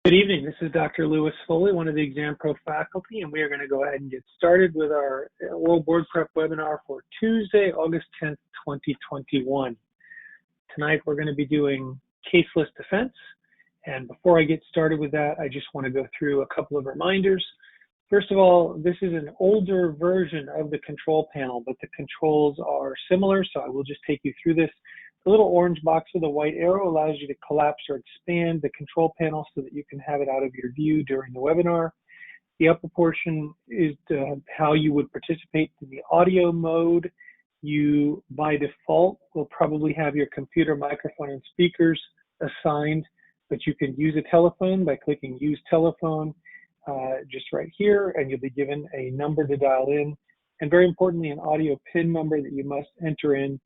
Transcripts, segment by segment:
Good evening. This is Dr. Lewis Foley, one of the Exam Pro faculty, and we are going to go ahead and get started with our World Board Prep webinar for Tuesday, August 10th, 2021. Tonight we're going to be doing case list defense, and before I get started with that, I just want to go through a couple of reminders. First of all, this is an older version of the control panel, but the controls are similar, so I will just take you through this. The little orange box with a white arrow allows you to collapse or expand the control panel so that you can have it out of your view during the webinar. The upper portion is how you would participate in the audio mode. You, by default, will probably have your computer, microphone, and speakers assigned, but you can use a telephone by clicking Use Telephone just right here, and you'll be given a number to dial in, and very importantly, an audio PIN number that you must enter in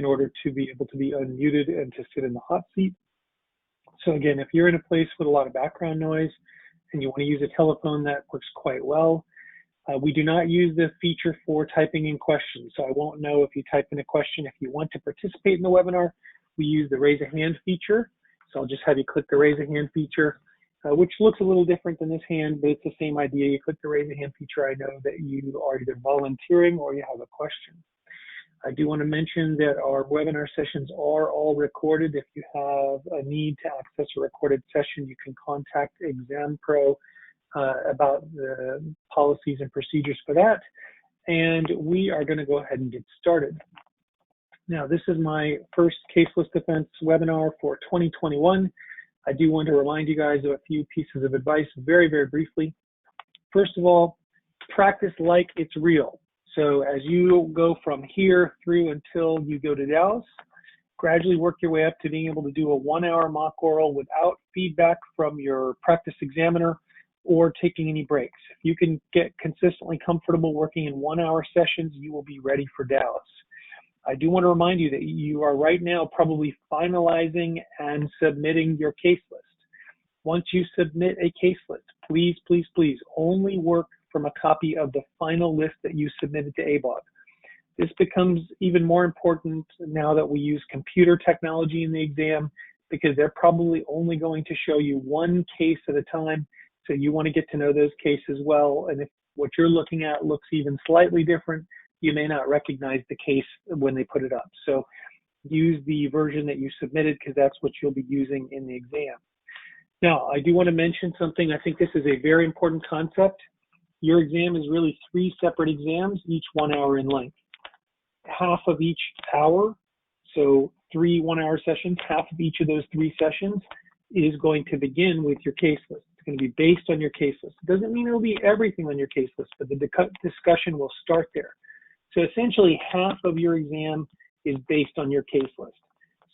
order to be able to be unmuted and to sit in the hot seat. So again, if you're in a place with a lot of background noise and you want to use a telephone, that works quite well. We do not use the feature for typing in questions, so I won't know if you type in a question. If you want to participate in the webinar, we use the raise a hand feature. So I'll just have you click the raise a hand feature, which looks a little different than this hand, but it's the same idea. You click the raise a hand feature, I know that you are either volunteering or you have a question. I do want to mention that our webinar sessions are all recorded. If you have a need to access a recorded session, you can contact Exam Pro about the policies and procedures for that. And we are going to go ahead and get started. Now, this is my first case list defense webinar for 2021. I do want to remind you guys of a few pieces of advice very, very briefly. First of all, practice like it's real. So as you go from here through until you go to Dallas, gradually work your way up to being able to do a 1-hour mock oral without feedback from your practice examiner or taking any breaks. If you can get consistently comfortable working in 1-hour sessions, you will be ready for Dallas. I do want to remind you that you are right now probably finalizing and submitting your case list. Once you submit a case list, please, please, please only work from a copy of the final list that you submitted to ABOG. This becomes even more important now that we use computer technology in the exam, because they're probably only going to show you one case at a time. So you want to get to know those cases well. And if what you're looking at looks even slightly different, you may not recognize the case when they put it up. So use the version that you submitted, because that's what you'll be using in the exam. Now, I do want to mention something. I think this is a very important concept. Your exam is really 3 separate exams, each 1 hour in length. Half of each hour, so 3 1-hour sessions, half of each of those 3 sessions is going to begin with your case list. It's going to be based on your case list. It doesn't mean it'll be everything on your case list, but the discussion will start there. So essentially, half of your exam is based on your case list.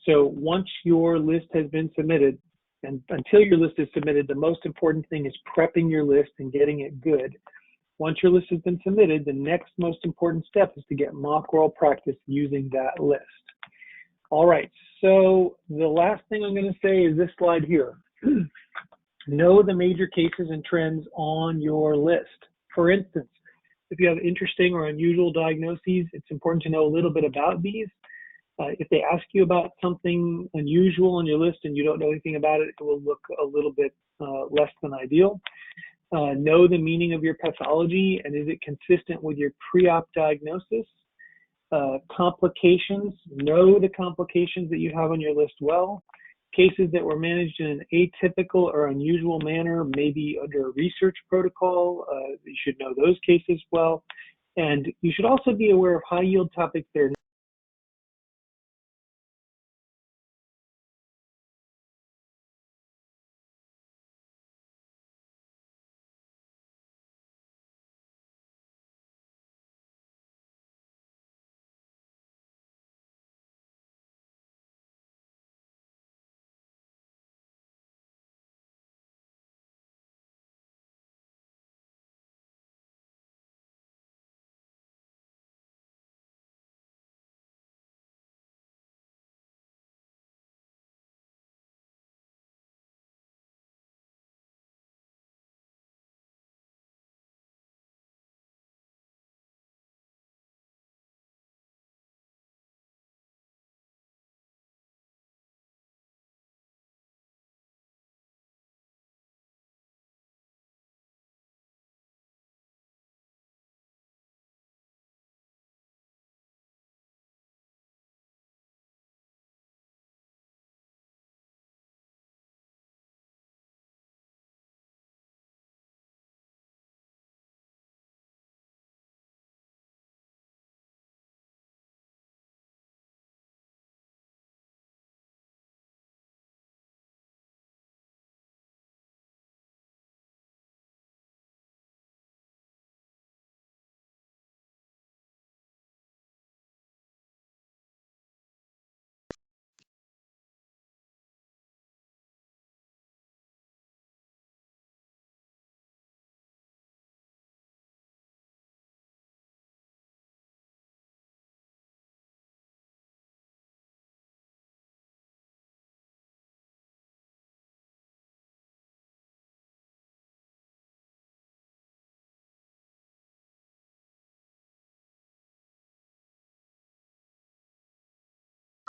So once your list has been submitted, and until your list is submitted, the most important thing is prepping your list and getting it good. Once your list has been submitted, the next most important step is to get mock oral practice using that list. All right, so the last thing I'm going to say is this slide here. Know the major cases and trends on your list. For instance, if you have interesting or unusual diagnoses, it's important to know a little bit about these. If they ask you about something unusual on your list and you don't know anything about it, it will look a little bit less than ideal. Know the meaning of your pathology and is it consistent with your pre-op diagnosis. Complications, know the complications that you have on your list well. Cases that were managed in an atypical or unusual manner, maybe under a research protocol, you should know those cases well. And you should also be aware of high yield topics that are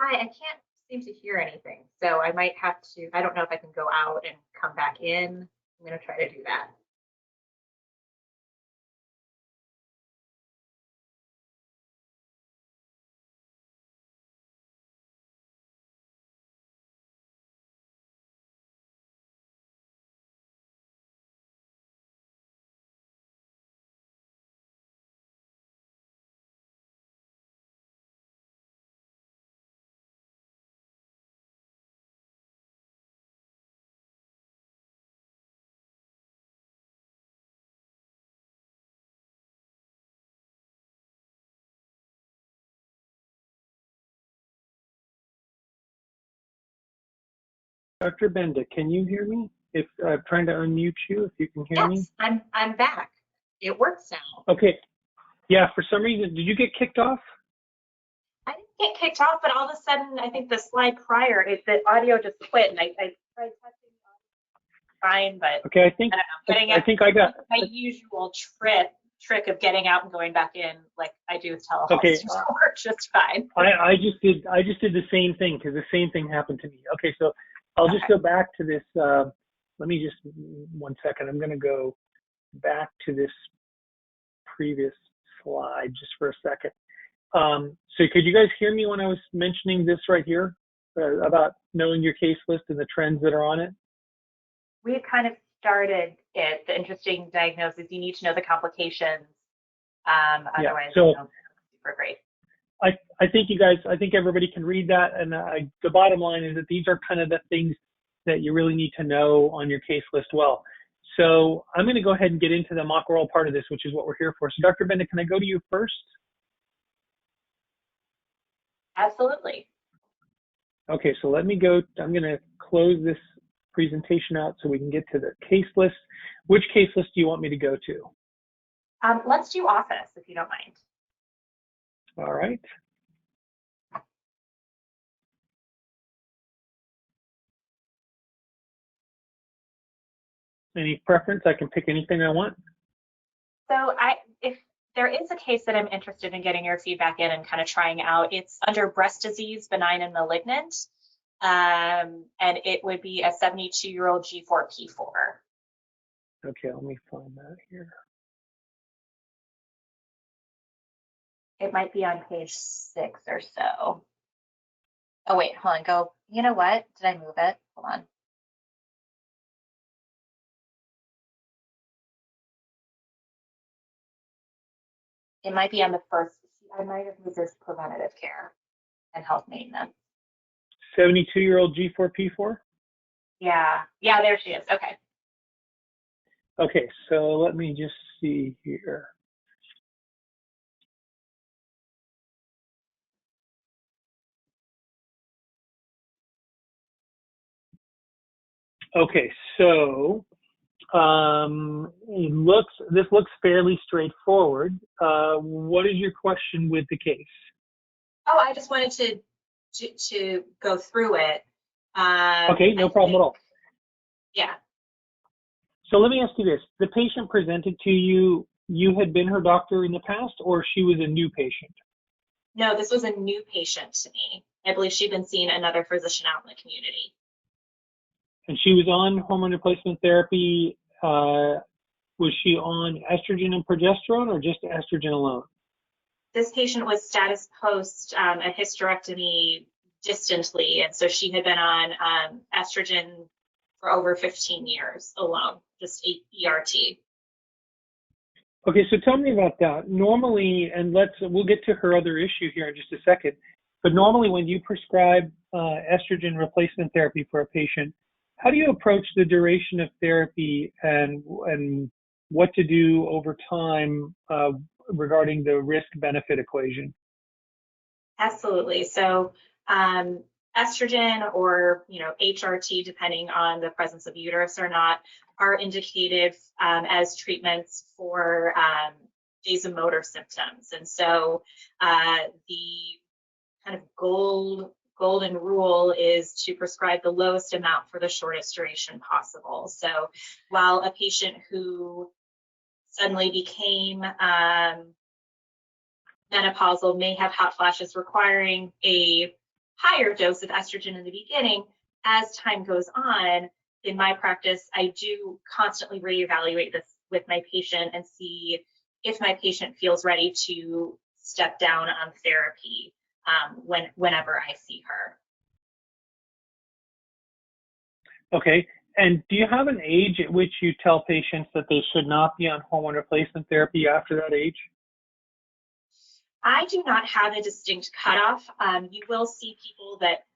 Hi, I can't seem to hear anything, so I might have to, I don't know if I can go out and come back in. I'm gonna try to do that. Dr. Benda, can you hear me? If I'm trying to unmute you, if you can hear me. Yes, I'm back. It works now. Okay. Yeah, for some reason, did you get kicked off? I didn't get kicked off, but all of a sudden, I think the slide prior, the audio just quit, and I tried touching fine, but Okay, I think I don't know. Getting I think I got my usual trick of getting out and going back in, like I do with telehealth, okay. seems to work just fine. I just did the same thing because the same thing happened to me. Okay, so I'll just go back to this. Let me just 1 second. I'm going to go back to this previous slide just for a second. So could you guys hear me when I was mentioning this right here about knowing your case list and the trends that are on it? We had kind of started it, the interesting diagnosis. You need to know the complications. Otherwise, so super great. I think you guys, I think everybody can read that. And the bottom line is that these are kind of the things that you really need to know on your case list well. So I'm going to go ahead and get into the mock oral part of this, which is what we're here for. So Dr. Benda, can I go to you first? Absolutely. Okay, so let me go. I'm going to close this presentation out so we can get to the case list. Which case list do you want me to go to? Let's do office, if you don't mind. All right. Any preference? I can pick anything I want. So if there is a case that I'm interested in getting your feedback in and kind of trying out, it's under breast disease, benign and malignant. And it would be a 72-year-old G4P4. Okay, let me find that here. It might be on page 6 or so. Oh, wait, hold on, go. You know what? Did I move it? Hold on. It might be on the first. I might have moved this preventative care and health maintenance. 72-year-old G4P4? Yeah, there she is. Okay. Okay, so let me just see here. Okay, so this looks fairly straightforward. What is your question with the case? Oh, I just wanted to go through it. Okay, no problem at all. Yeah. So let me ask you this. The patient presented to you, you had been her doctor in the past, or she was a new patient? No, this was a new patient to me. I believe she'd been seeing another physician out in the community. And she was on hormone replacement therapy. Was she on estrogen and progesterone or just estrogen alone? This patient was status post a hysterectomy distantly, and so she had been on estrogen for over 15 years alone, just ERT. Okay, so tell me about that. Normally, and we'll get to her other issue here in just a second, but normally when you prescribe estrogen replacement therapy for a patient, how do you approach the duration of therapy and what to do over time regarding the risk-benefit equation? Absolutely. So estrogen or HRT, depending on the presence of uterus or not, are indicated as treatments for vasomotor symptoms. And so the kind of golden rule is to prescribe the lowest amount for the shortest duration possible. So while a patient who suddenly became menopausal may have hot flashes requiring a higher dose of estrogen in the beginning. As time goes on, in my practice, I do constantly reevaluate this with my patient and see if my patient feels ready to step down on therapy whenever I see her. Okay. And do you have an age at which you tell patients that they should not be on hormone replacement therapy after that age? I do not have a distinct cutoff. You will see people that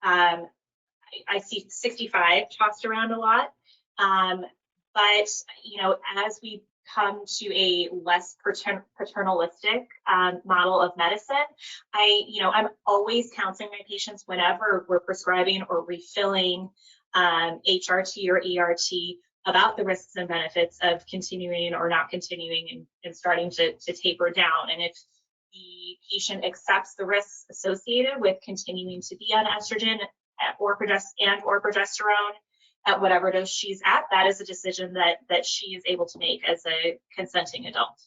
I see 65 tossed around a lot. But, as we come to a less paternalistic model of medicine, I'm always counseling my patients whenever we're prescribing or refilling HRT or ERT about the risks and benefits of continuing or not continuing and starting to taper down. And if the patient accepts the risks associated with continuing to be on estrogen or progesterone at whatever dose she's at, that is a decision that she is able to make as a consenting adult.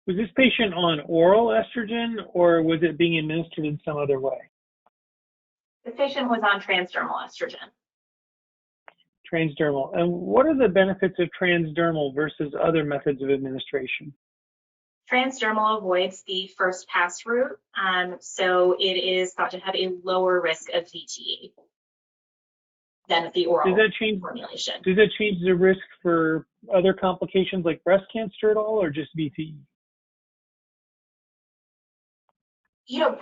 Was this patient on oral estrogen, or was it being administered in some other way? The patient was on transdermal estrogen. Transdermal. And what are the benefits of transdermal versus other methods of administration? Transdermal avoids the first pass route, so it is thought to have a lower risk of VTE than the oral formulation. Does that change the risk for other complications like breast cancer at all, or just VTE?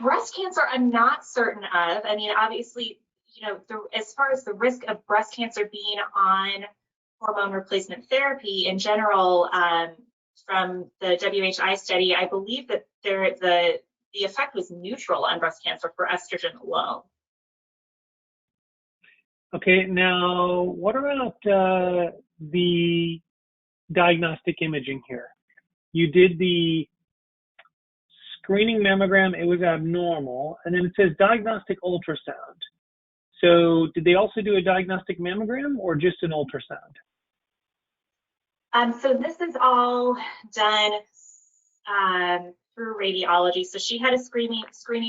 Breast cancer, I'm not certain of. I mean, obviously, as far as the risk of breast cancer being on hormone replacement therapy in general, from the WHI study, I believe that the effect was neutral on breast cancer for estrogen alone. Okay, now what about the diagnostic imaging here? You did the screening mammogram, it was abnormal, and then it says diagnostic ultrasound. So did they also do a diagnostic mammogram or just an ultrasound? So this is all done through radiology. So she had a screening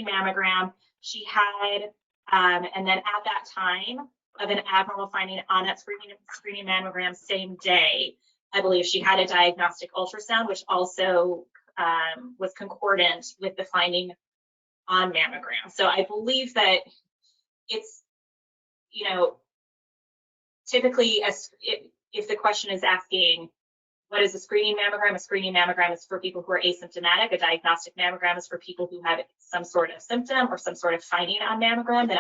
mammogram. She had, and then at that time of an abnormal finding on that screening mammogram, same day, I believe she had a diagnostic ultrasound, which also was concordant with the finding on mammogram. So I believe that it's, typically if the question is asking, what is a screening mammogram? A screening mammogram is for people who are asymptomatic. A diagnostic mammogram is for people who have some sort of symptom or some sort of finding on mammogram. Then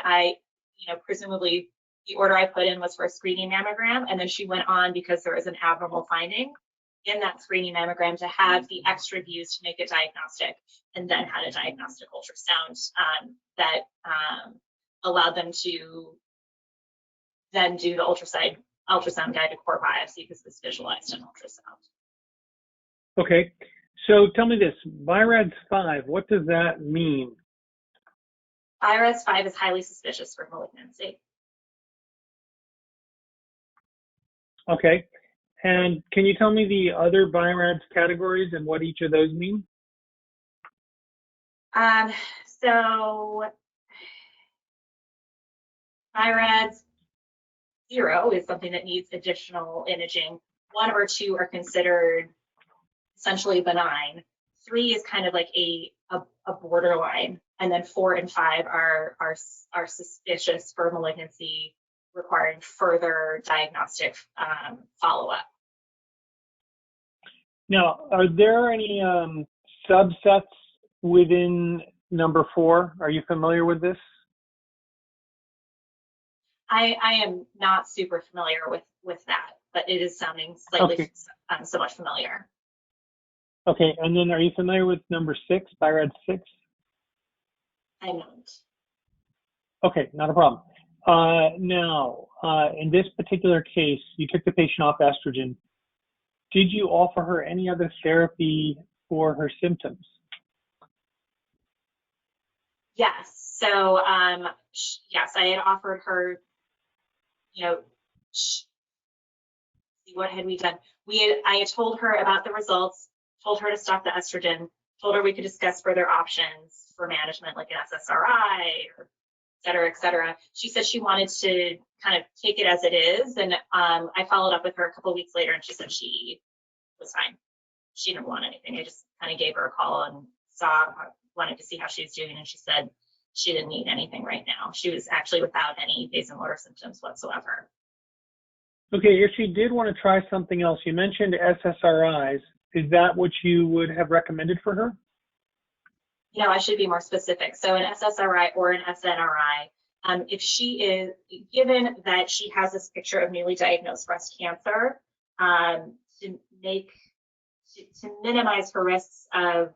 presumably the order I put in was for a screening mammogram. And then she went on because there was an abnormal finding in that screening mammogram to have the extra views to make it diagnostic, and then had a diagnostic ultrasound that allowed them to then do the ultrasound guided core biopsy because it was visualized in ultrasound. Okay, so tell me this, BI-RADS5, what does that mean? BI-RADS5 is highly suspicious for malignancy. Okay, and can you tell me the other BI-RADS categories and what each of those mean? So BI-RADS 0 is something that needs additional imaging. 1 or 2 are considered essentially benign. 3 is kind of like a borderline, and then 4 and 5 are suspicious for malignancy, requiring further diagnostic follow-up. Now, are there any subsets within number 4? Are you familiar with this? I am not super familiar with that, but it is sounding slightly somewhat familiar. Okay, and then are you familiar with number 6, BI-RADS6? I'm not. Okay, not a problem. Now, in this particular case, you took the patient off estrogen. Did you offer her any other therapy for her symptoms? Yes. So, yes, I had offered her, what had we done? I had told her about the results, told her to stop the estrogen, told her we could discuss further options for management, like an SSRI, or et cetera, et cetera. She said she wanted to kind of take it as it is. And I followed up with her a couple of weeks later, and she said she was fine. She didn't want anything. I just kind of gave her a call and wanted to see how she was doing. And she said she didn't need anything right now. She was actually without any vasomotor symptoms whatsoever. Okay, if she did want to try something else, you mentioned SSRIs. Is that what you would have recommended for her? No, I should be more specific. So an SSRI or an SNRI, if she is, given that she has this picture of newly diagnosed breast cancer, to minimize her risks of,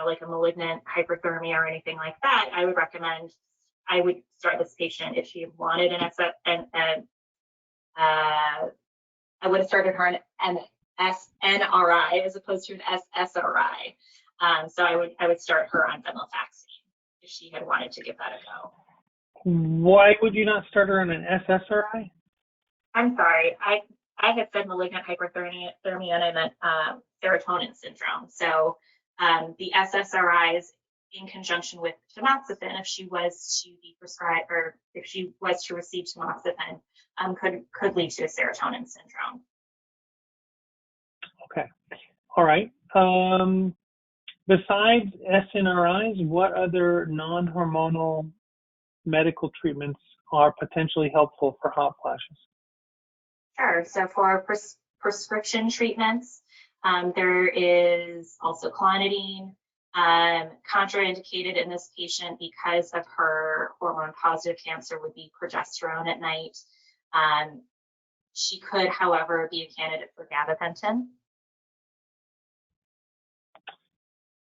like a malignant hyperthermia or anything like that, I would start this patient if she wanted I would have started her an SNRI as opposed to an SSRI. So I would start her on venlafaxine if she had wanted to give that a go. Why would you not start her on an SSRI? I'm sorry, I had said malignant hyperthermia and I meant serotonin syndrome. So the SSRIs in conjunction with tamoxifen, if she was to be prescribed or if she was to receive tamoxifen, could lead to a serotonin syndrome. Okay. All right. Besides SNRIs, what other non-hormonal medical treatments are potentially helpful for hot flashes? Sure. So for prescription treatments, there is also clonidine, contraindicated in this patient because of her hormone-positive cancer would be progesterone at night. She could, however, be a candidate for gabapentin.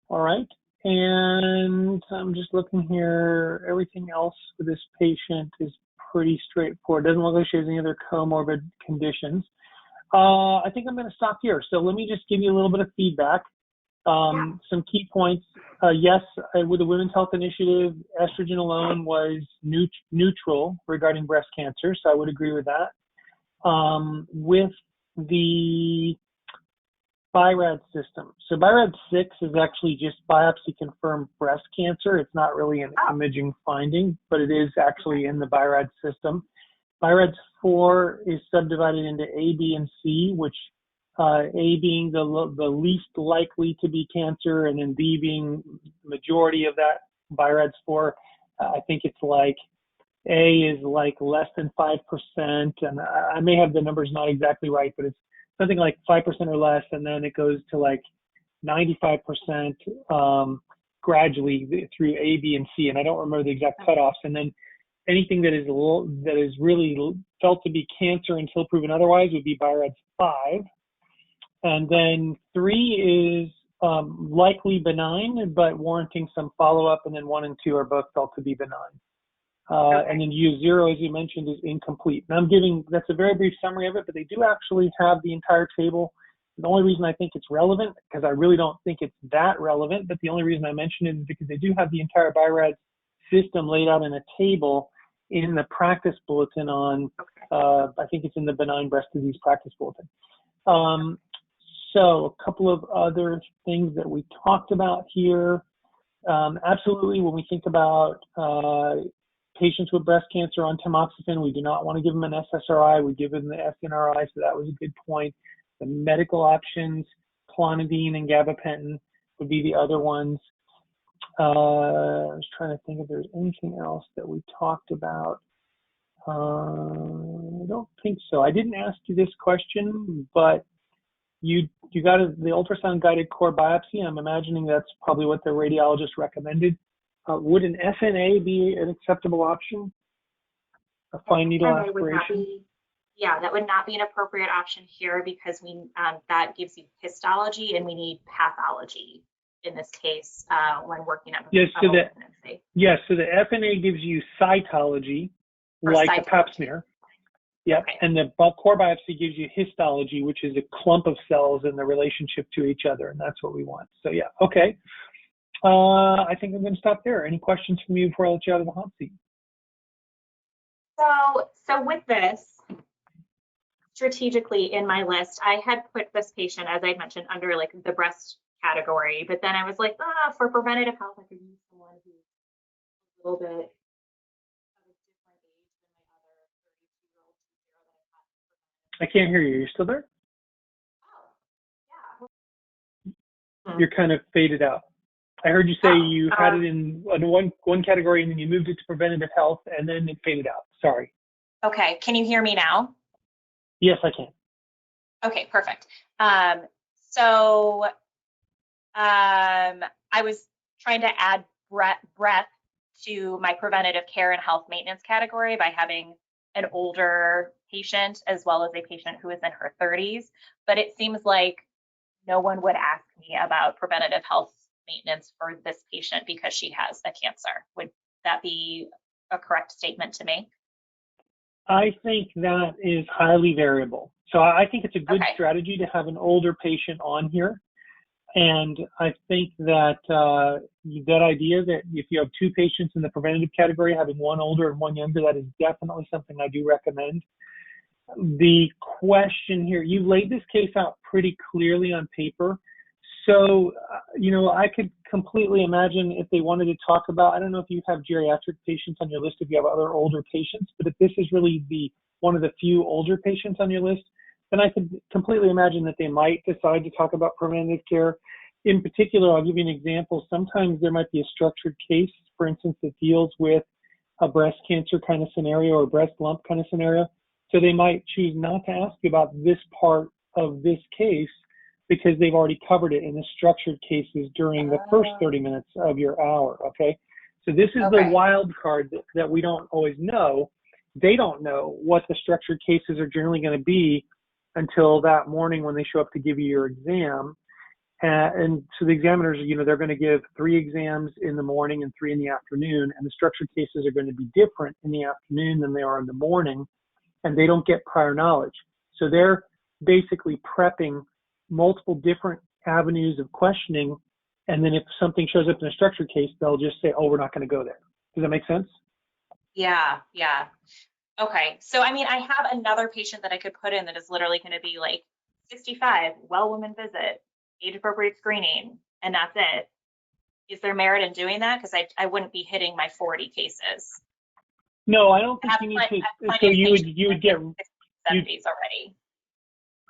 All right. And I'm just looking here. Everything else for this patient is pretty straightforward. Doesn't look like she has any other comorbid conditions. I think I'm going to stop here. So let me just give you a little bit of feedback. Some key points. Yes, with the Women's Health Initiative, estrogen alone was neutral regarding breast cancer, so I would agree with that. With the BI-RADS system. So BI-RADS-6 is actually just biopsy-confirmed breast cancer. It's not really an imaging finding, but it is actually in the BI-RADS system. BI-RADS-4 is subdivided into A, B, and C, which A being the least likely to be cancer, and then B being majority of that BI-RADS-4. I think it's like A is like less than 5%, and I may have the numbers not exactly right, but it's something like 5% or less, and then it goes to like 95% gradually through A, B, and C, and I don't remember the exact cutoffs. And then anything that is really felt to be cancer until proven otherwise would be BI-RADS-5. And then 3 is likely benign, but warranting some follow-up, and then 1 and 2 are both felt to be benign. And then U0, as you mentioned, is incomplete. And that's a very brief summary of it, but they do actually have the entire table. The only reason I think it's relevant, because I really don't think it's that relevant, but the only reason I mention it is because they do have the entire BI-RADS system laid out in a table in the practice bulletin on, I think it's in the benign breast disease practice bulletin. So a couple of other things that we talked about here. Absolutely, when we think about patients with breast cancer on tamoxifen, we do not want to give them an SSRI. We give them the SNRI, so that was a good point. The medical options, clonidine and gabapentin would be the other ones. I was trying to think if there's anything else that we talked about. I don't think so. I didn't ask you this question, but you got the ultrasound guided core biopsy. I'm imagining that's probably what the radiologist recommended. Would an FNA be an acceptable option? A fine needle aspiration? That would not be an appropriate option here because that gives you histology and we need pathology in this case when working up. Yes, so the FNA gives you cytology, like a pap smear. Yep, okay. And the core biopsy gives you histology, which is a clump of cells and the relationship to each other, and that's what we want. So yeah, okay. I think I'm going to stop there. Any questions from you before I let you out of the hot seat? So with this, strategically in my list, I had put this patient, as I mentioned, under like the breast category. But then I was like, for preventative health, I could use someone who's a little bit of a different age than my other 32-year-old that I've had for preventative. I can't hear you. You're still there? Oh, yeah. You're kind of faded out. I heard you say you had it in one category and then you moved it to preventative health and then it faded out. Sorry. Okay. Can you hear me now? Yes, I can. Okay, perfect. So I was trying to add breadth to my preventative care and health maintenance category by having an older patient as well as a patient who is in her 30s. But it seems like no one would ask me about preventative health maintenance for this patient because she has a cancer. Would that be a correct statement to make? I think that is highly variable. So I think it's a good strategy to have an older patient on here. And I think that that idea that if you have two patients in the preventative category, having one older and one younger, that is definitely something I do recommend. The question here, you laid this case out pretty clearly on paper. So, I could completely imagine if they wanted to talk about, I don't know if you have geriatric patients on your list, if you have other older patients, but if this is really one of the few older patients on your list, then I could completely imagine that they might decide to talk about preventative care. In particular, I'll give you an example. Sometimes there might be a structured case, for instance, that deals with a breast cancer kind of scenario or breast lump kind of scenario. So they might choose not to ask you about this part of this case because they've already covered it in the structured cases during the first 30 minutes of your hour, okay? So this is the wild card that we don't always know. They don't know what the structured cases are generally going to be until that morning when they show up to give you your exam. And so the examiners, they're going to give 3 exams in the morning and 3 in the afternoon, and the structured cases are going to be different in the afternoon than they are in the morning, and they don't get prior knowledge. So they're basically prepping multiple different avenues of questioning, and then if something shows up in a structured case, they'll just say, oh, we're not going to go there. Does that make sense? Yeah. Okay. So, I have another patient that I could put in that is literally going to be like 65, well-woman visit, age-appropriate screening, and that's it. Is there merit in doing that? Because I wouldn't be hitting my 40 cases. No, I don't think you need to. So you would get 70s already.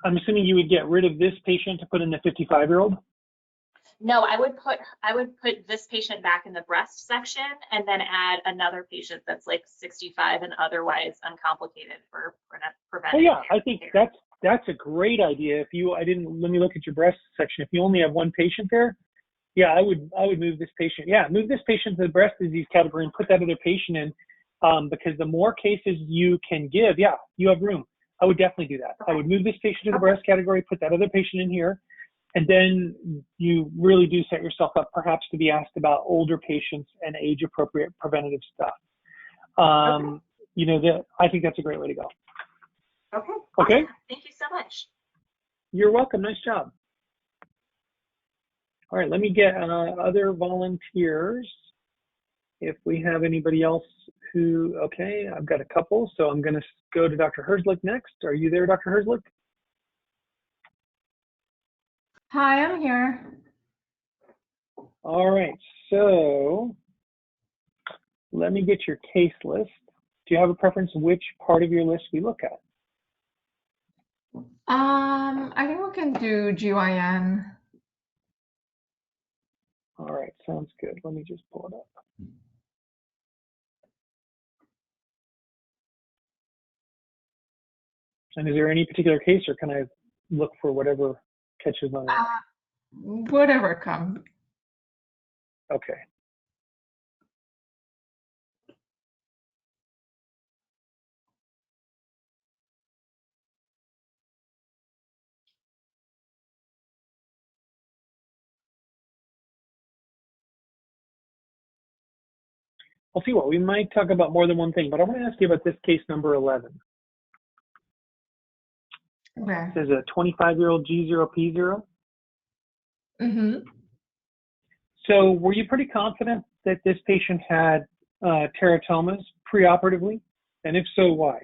I'm assuming you would get rid of this patient to put in the 55-year-old? No, I would put this patient back in the breast section and then add another patient that's like 65 and otherwise uncomplicated for preventive. Oh yeah, I think that's a great idea. Let me look at your breast section. If you only have one patient there, yeah, I would move this patient. Yeah, move this patient to the breast disease category and put that other patient in, because the more cases you can give, yeah, you have room. I would definitely do that. I would move this patient to the breast category, put that other patient in here, and then you really do set yourself up perhaps to be asked about older patients and age-appropriate preventative stuff. I think that's a great way to go. Okay. Okay. Awesome. Thank you so much. You're welcome. Nice job. All right, let me get other volunteers. If we have anybody else okay, I've got a couple, so I'm going to go to Dr. Herzlich next. Are you there, Dr. Herzlich? Hi, I'm here. All right, so let me get your case list. Do you have a preference which part of your list we look at? I think we can do GYN. All right, sounds good. Let me just pull it up. And is there any particular case, or can I look for whatever catches my eye? Whatever comes. Okay. I'll see what, we might talk about more than one thing, but I want to ask you about this case number 11. Okay. There's a 25-year-old G0P0. Mm-hmm. So were you pretty confident that this patient had teratomas preoperatively? And if so, why?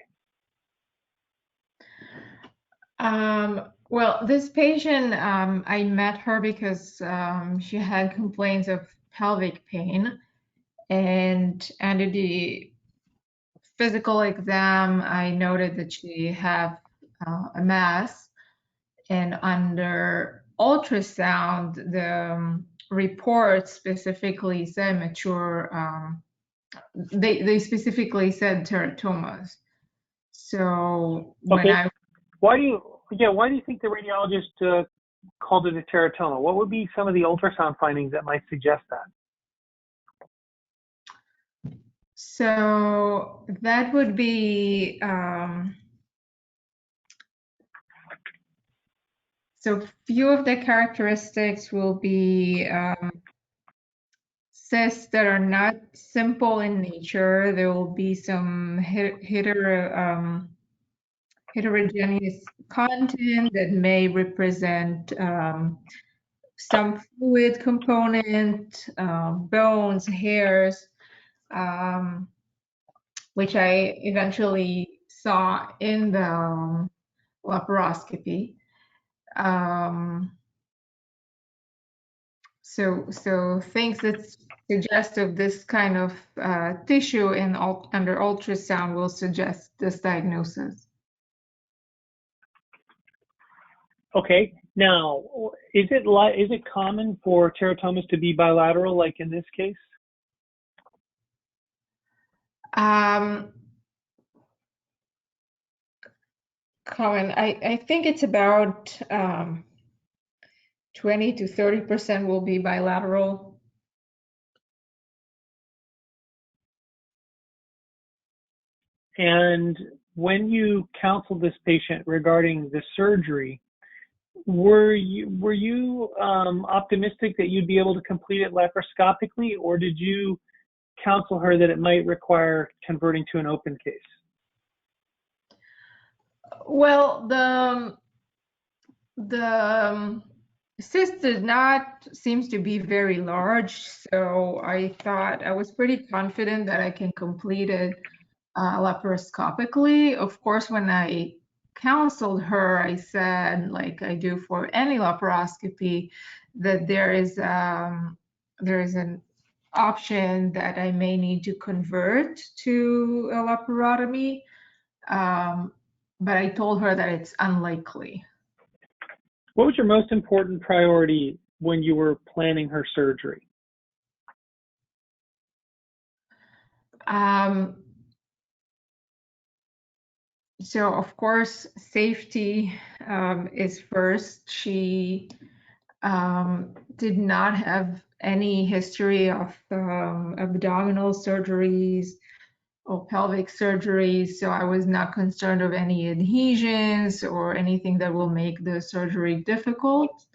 Well, this patient, I met her because she had complaints of pelvic pain, and under the physical exam, I noted that she had a mass, and under ultrasound, the report specifically said mature. They specifically said teratomas. So when Okay. I Why do you think the radiologist called it a teratoma? What would be some of the ultrasound findings that might suggest that? So that would be so few of the characteristics will be cysts that are not simple in nature. There will be some heterogeneous content that may represent some fluid component, bones, hairs, um, which I eventually saw in the laparoscopy. So things that suggest of this kind of tissue in under ultrasound will suggest this diagnosis. Okay. Now, is it common for teratomas to be bilateral, like in this case? Common. I think it's about 20 to 30% will be bilateral. And when you counseled this patient regarding the surgery, were you optimistic that you'd be able to complete it laparoscopically, or did you counsel her that it might require converting to an open case? Well, the cyst did not seems to be very large, so I thought I was pretty confident that I can complete it laparoscopically. Of course, when I counseled her, I said, like I do for any laparoscopy, that there is an option that I may need to convert to a laparotomy, but I told her that it's unlikely. What was your most important priority when you were planning her surgery? So of course, safety is first. She did not have any history of abdominal surgeries or pelvic surgeries, so I was not concerned of any adhesions or anything that will make the surgery difficult.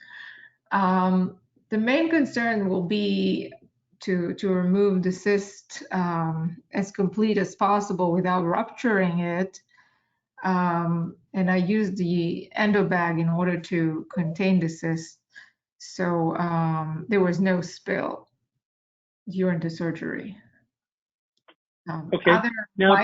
The main concern will be to remove the cyst as complete as possible without rupturing it. And I used the endobag in order to contain the cyst. So there was no spill during the surgery. Okay. Other Now,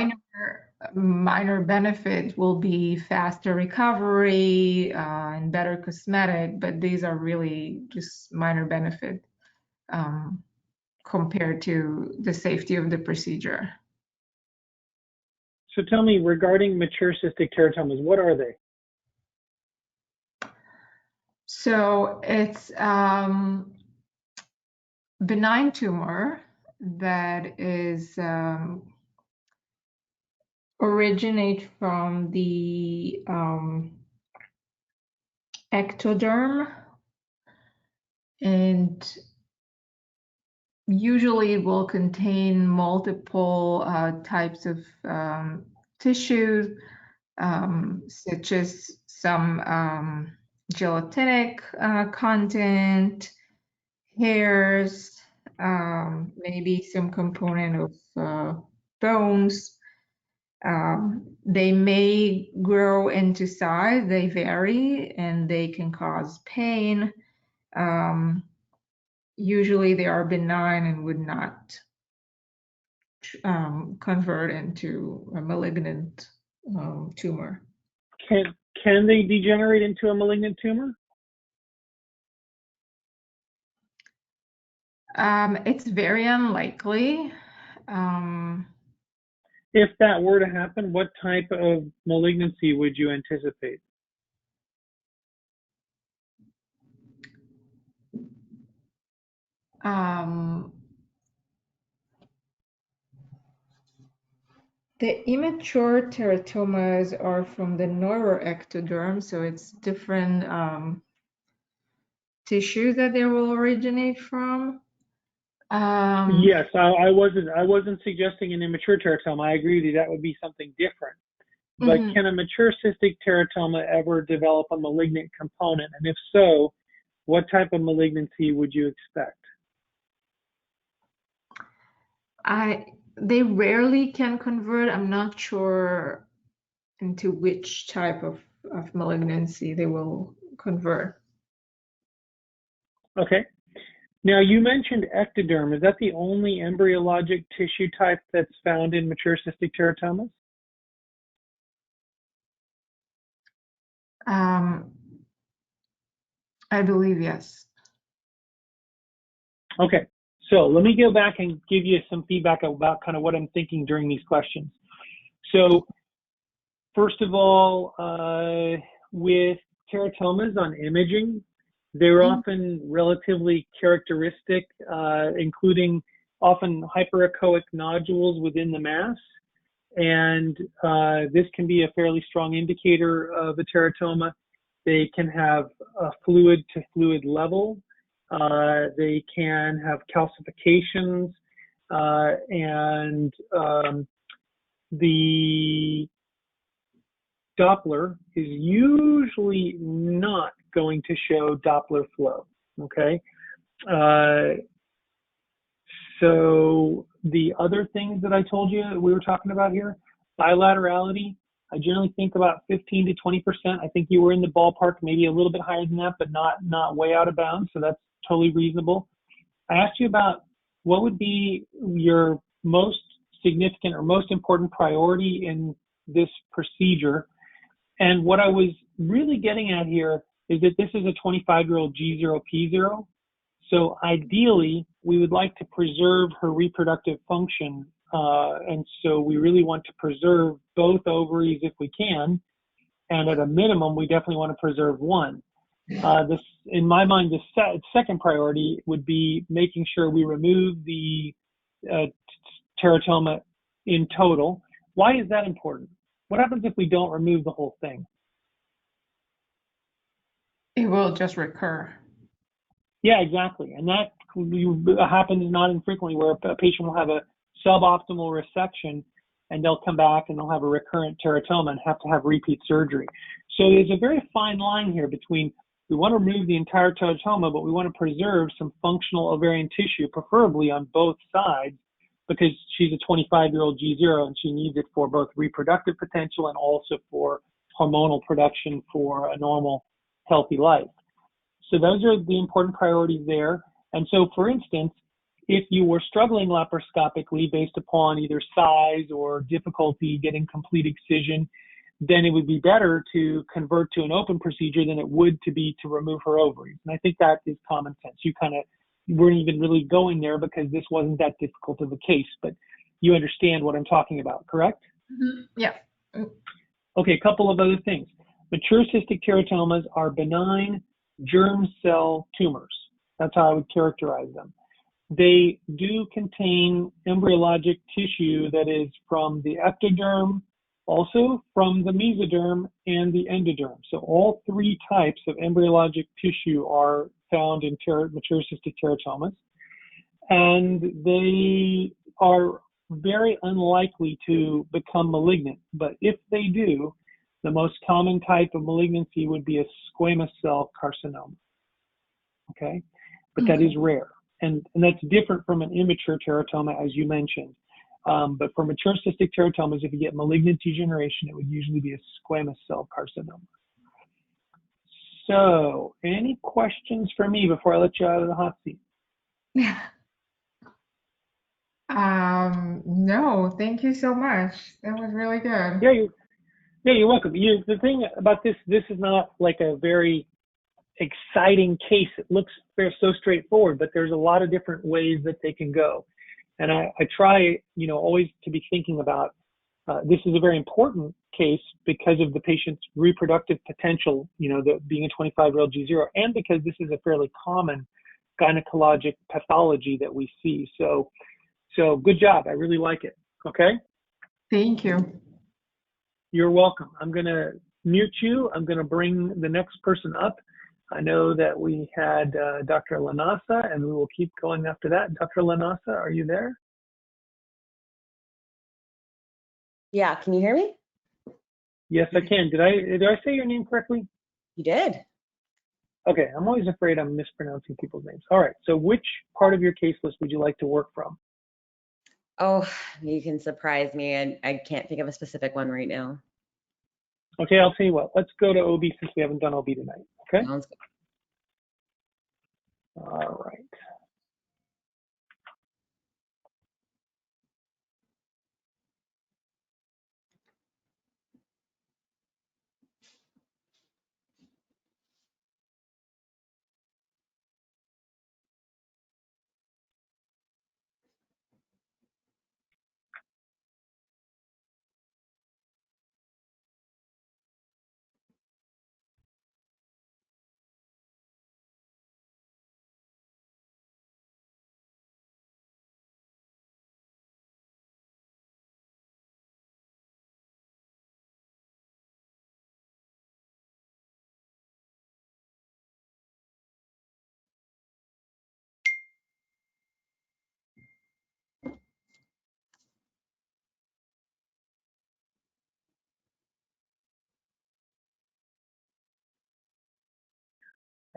minor benefit will be faster recovery and better cosmetic, but these are really just minor benefit compared to the safety of the procedure. so tell me, regarding mature cystic teratomas, what are they? So it's benign tumor that is originate from the ectoderm, and usually it will contain multiple types of tissue, such as some gelatinic content, hairs, maybe some component of bones. They may grow into size, they vary, and they can cause pain. Usually they are benign and would not convert into a malignant tumor. Can they degenerate into a malignant tumor? It's very unlikely. Um, If that were to happen, what type of malignancy would you anticipate? um, the immature teratomas are from the neuroectoderm, so it's different tissue that they will originate from. Yes, I wasn't suggesting an immature teratoma. I agree with you. That would be something different. But Mhm. can a mature cystic teratoma ever develop a malignant component? And if so, what type of malignancy would you expect? They rarely can convert. I'm not sure into which type of malignancy they will convert. Okay. Now, you mentioned ectoderm. Is that the only embryologic tissue type that's found in mature cystic teratomas? Um, I believe yes. Okay. So let me go back and give you some feedback about kind of what I'm thinking during these questions. So first of all, with teratomas on imaging, they're often relatively characteristic, including often hyperechoic nodules within the mass. And this can be a fairly strong indicator of a teratoma. They can have a fluid to fluid level. They can have calcifications, and the Doppler is usually not going to show Doppler flow. Okay. So the other things that I told you we were talking about here, bilaterality, I generally think about 15 to 20%. I think you were in the ballpark, maybe a little bit higher than that, but not way out of bounds. So that's totally reasonable. I asked you about what would be your most significant or most important priority in this procedure. And what I was really getting at here is that this is a 25-year-old G0P0. So ideally, we would like to preserve her reproductive function. And so we really want to preserve both ovaries if we can. And at a minimum, we definitely want to preserve one. This, in my mind, the second priority would be making sure we remove the teratoma in total. Why is that important? What happens if we don't remove the whole thing? It will just recur. Yeah, exactly. And that happens not infrequently where a patient will have a suboptimal resection and they'll come back and they'll have a recurrent teratoma and have to have repeat surgery. So there's a very fine line here between we want to remove the entire teratoma, but we want to preserve some functional ovarian tissue, preferably on both sides, because she's a 25-year-old G0 and she needs it for both reproductive potential and also for hormonal production for a normal, healthy life. So those are the important priorities there. And so, for instance, if you were struggling laparoscopically based upon either size or difficulty getting complete excision, then it would be better to convert to an open procedure than it would to be to remove her ovaries. And I think that is common sense. You kind of weren't even really going there because this wasn't that difficult of a case, but you understand what I'm talking about, correct? Mm-hmm. Yeah. Okay, a couple of other things. Mature cystic teratomas are benign germ cell tumors. That's how I would characterize them. They do contain embryologic tissue that is from the ectoderm, also from the mesoderm and the endoderm. So all three types of embryologic tissue are found in mature cystic teratomas. And they are very unlikely to become malignant. But if they do, the most common type of malignancy would be a squamous cell carcinoma. Okay, but that is rare. And that's different from an immature teratoma, as you mentioned. But for mature cystic teratomas, if you get malignant degeneration, it would usually be a squamous cell carcinoma. So, any questions for me before I let you out of the hot seat? No, thank you so much. That was really good. Yeah, Yeah, you're welcome. The thing about this is not like a very exciting case. It looks so straightforward, but there's a lot of different ways that they can go. And I try, always to be thinking about this is a very important case because of the patient's reproductive potential, being a 25-year-old G0, and because this is a fairly common gynecologic pathology that we see. So good job. I really like it. Okay. Thank you. You're welcome. I'm going to mute you. I'm going to bring the next person up. I know that we had Dr. Lanasa, and we will keep going after that. Dr. Lanasa, are you there? Yeah, can you hear me? Yes, I can. Did I say your name correctly? You did. Okay, I'm always afraid I'm mispronouncing people's names. All right, so which part of your case list would you like to work from? Oh, you can surprise me, and I can't think of a specific one right now. Okay, I'll tell you what. Let's go to OB since we haven't done OB tonight. Okay. Sounds good. All right.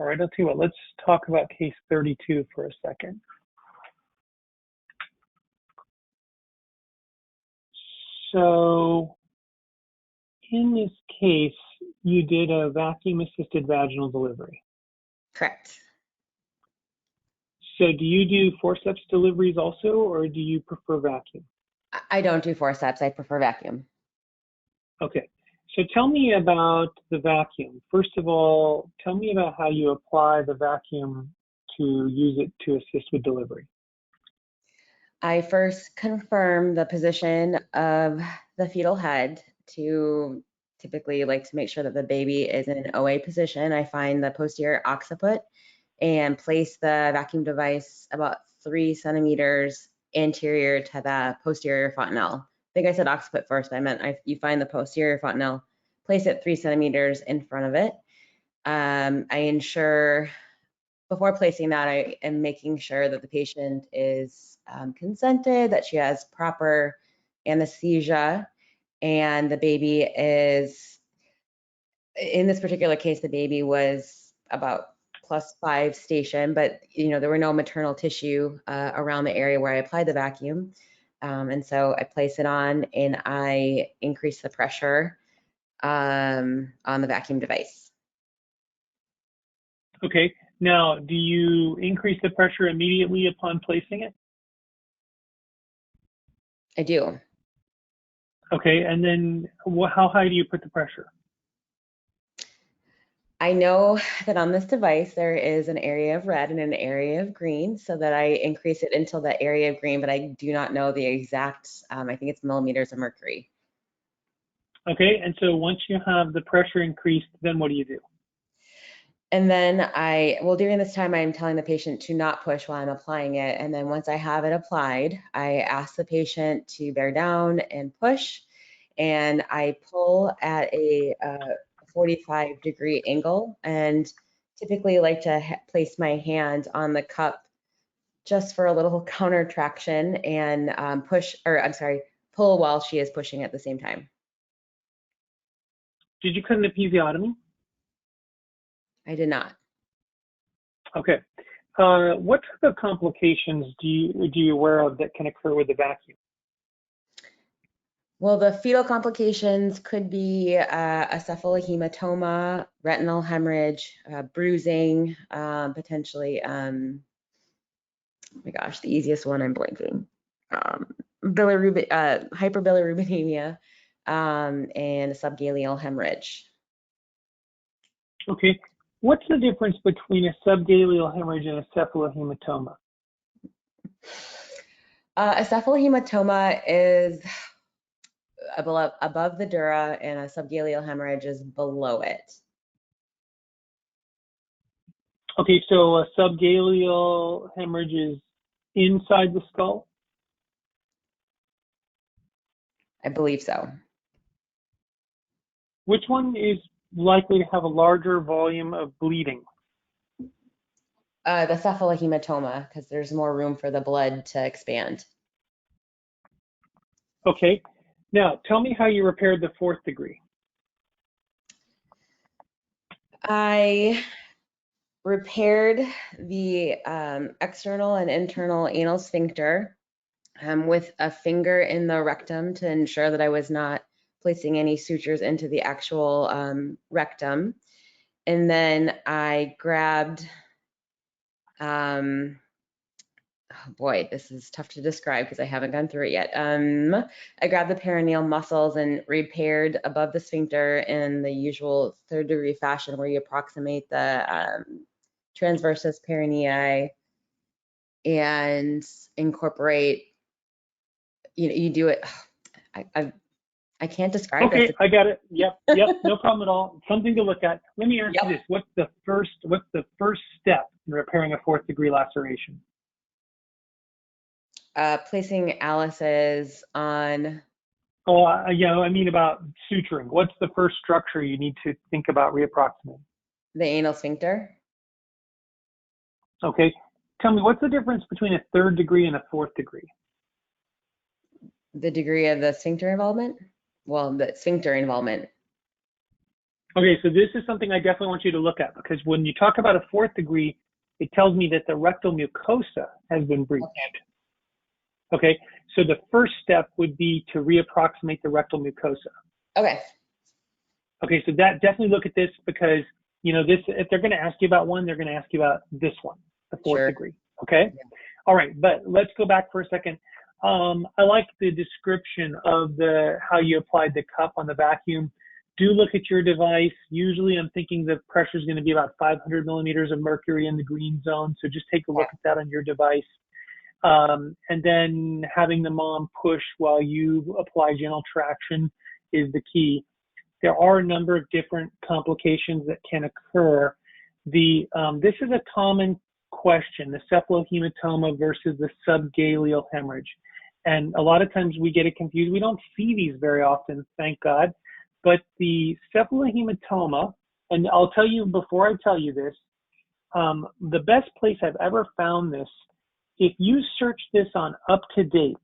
All right, I'll tell you what. Let's talk about case 32 for a second. So in this case, you did a vacuum-assisted vaginal delivery. Correct. So do you do forceps deliveries also, or do you prefer vacuum? I don't do forceps. I prefer vacuum. Okay, so tell me about the vacuum. First of all, tell me about how you apply the vacuum to use it to assist with delivery. I first confirm the position of the fetal head to typically like to make sure that the baby is in an OA position. I find the posterior occiput and place the vacuum device about 3 centimeters anterior to the posterior fontanelle. I think I said occiput first, but I meant you find the posterior fontanelle, place it 3 centimeters in front of it. I ensure before placing that, I am making sure that the patient is consented, that she has proper anesthesia, and the baby is, in this particular case, the baby was about +5 station, but there were no maternal tissue around the area where I applied the vacuum. And so I place it on and I increase the pressure on the vacuum device. Okay, now do you increase the pressure immediately upon placing it? I do. Okay, and then how high do you put the pressure? I know that on this device, there is an area of red and an area of green, so that I increase it until the area of green, but I do not know the exact, I think it's millimeters of mercury. Okay, and so once you have the pressure increased, then what do you do? And then during this time, I'm telling the patient to not push while I'm applying it. And then once I have it applied, I ask the patient to bear down and push. And I pull at a 45-degree angle and typically like to place my hand on the cup just for a little counter traction and pull while she is pushing at the same time. Did you cut an episiotomy? I did not. Okay. What type of complications do you aware of that can occur with the vacuum? Well, the fetal complications could be a cephalohematoma, retinal hemorrhage, bruising, potentially. Oh my gosh, the easiest one I'm blanking. Hyperbilirubinemia, and a subgaleal hemorrhage. Okay. What's the difference between a subgaleal hemorrhage and a cephalohematoma? A cephalohematoma is above the dura, and a subgaleal hemorrhage is below it. Okay, so a subgaleal hemorrhage is inside the skull? I believe so. Which one is likely to have a larger volume of bleeding? The cephalohematoma, because there's more room for the blood to expand. Okay. Now, tell me how you repaired the 4th degree. I repaired the external and internal anal sphincter with a finger in the rectum to ensure that I was not placing any sutures into the actual rectum. And then I grabbed, oh boy, this is tough to describe because I haven't gone through it yet. I grabbed the perineal muscles and repaired above the sphincter in the usual 3rd degree fashion where you approximate the transversus perineae and incorporate, you do it. I can't describe Okay, this. I got it. Yep, no problem at all. Something to look at. Let me ask you this: what's the first step in repairing a 4th degree laceration? Placing Alice's on. Oh, I mean about suturing. What's the first structure you need to think about reapproximating? The anal sphincter. Okay, tell me what's the difference between a 3rd degree and a 4th degree? The degree of the sphincter involvement. Well, the sphincter involvement. Okay, so this is something I definitely want you to look at, because when you talk about a 4th degree, it tells me that the rectal mucosa has been breached. Okay, so the first step would be to reapproximate the rectal mucosa. Okay. Okay, so that definitely look at this, because this, if they're going to ask you about one, they're going to ask you about this one, the 4th degree. Okay, all right, but let's go back for a second. I like the description of how you applied the cup on the vacuum. Do look at your device. Usually I'm thinking the pressure is going to be about 500 millimeters of mercury in the green zone. So just take a look at that on your device. And then having the mom push while you apply gentle traction is the key. There are a number of different complications that can occur. This is a common question, the cephalohematoma versus the subgaleal hemorrhage. And a lot of times we get it confused. We don't see these very often, thank God. But the cephalohematoma, and I'll tell you before I tell you this, the best place I've ever found this, if you search this on UpToDate,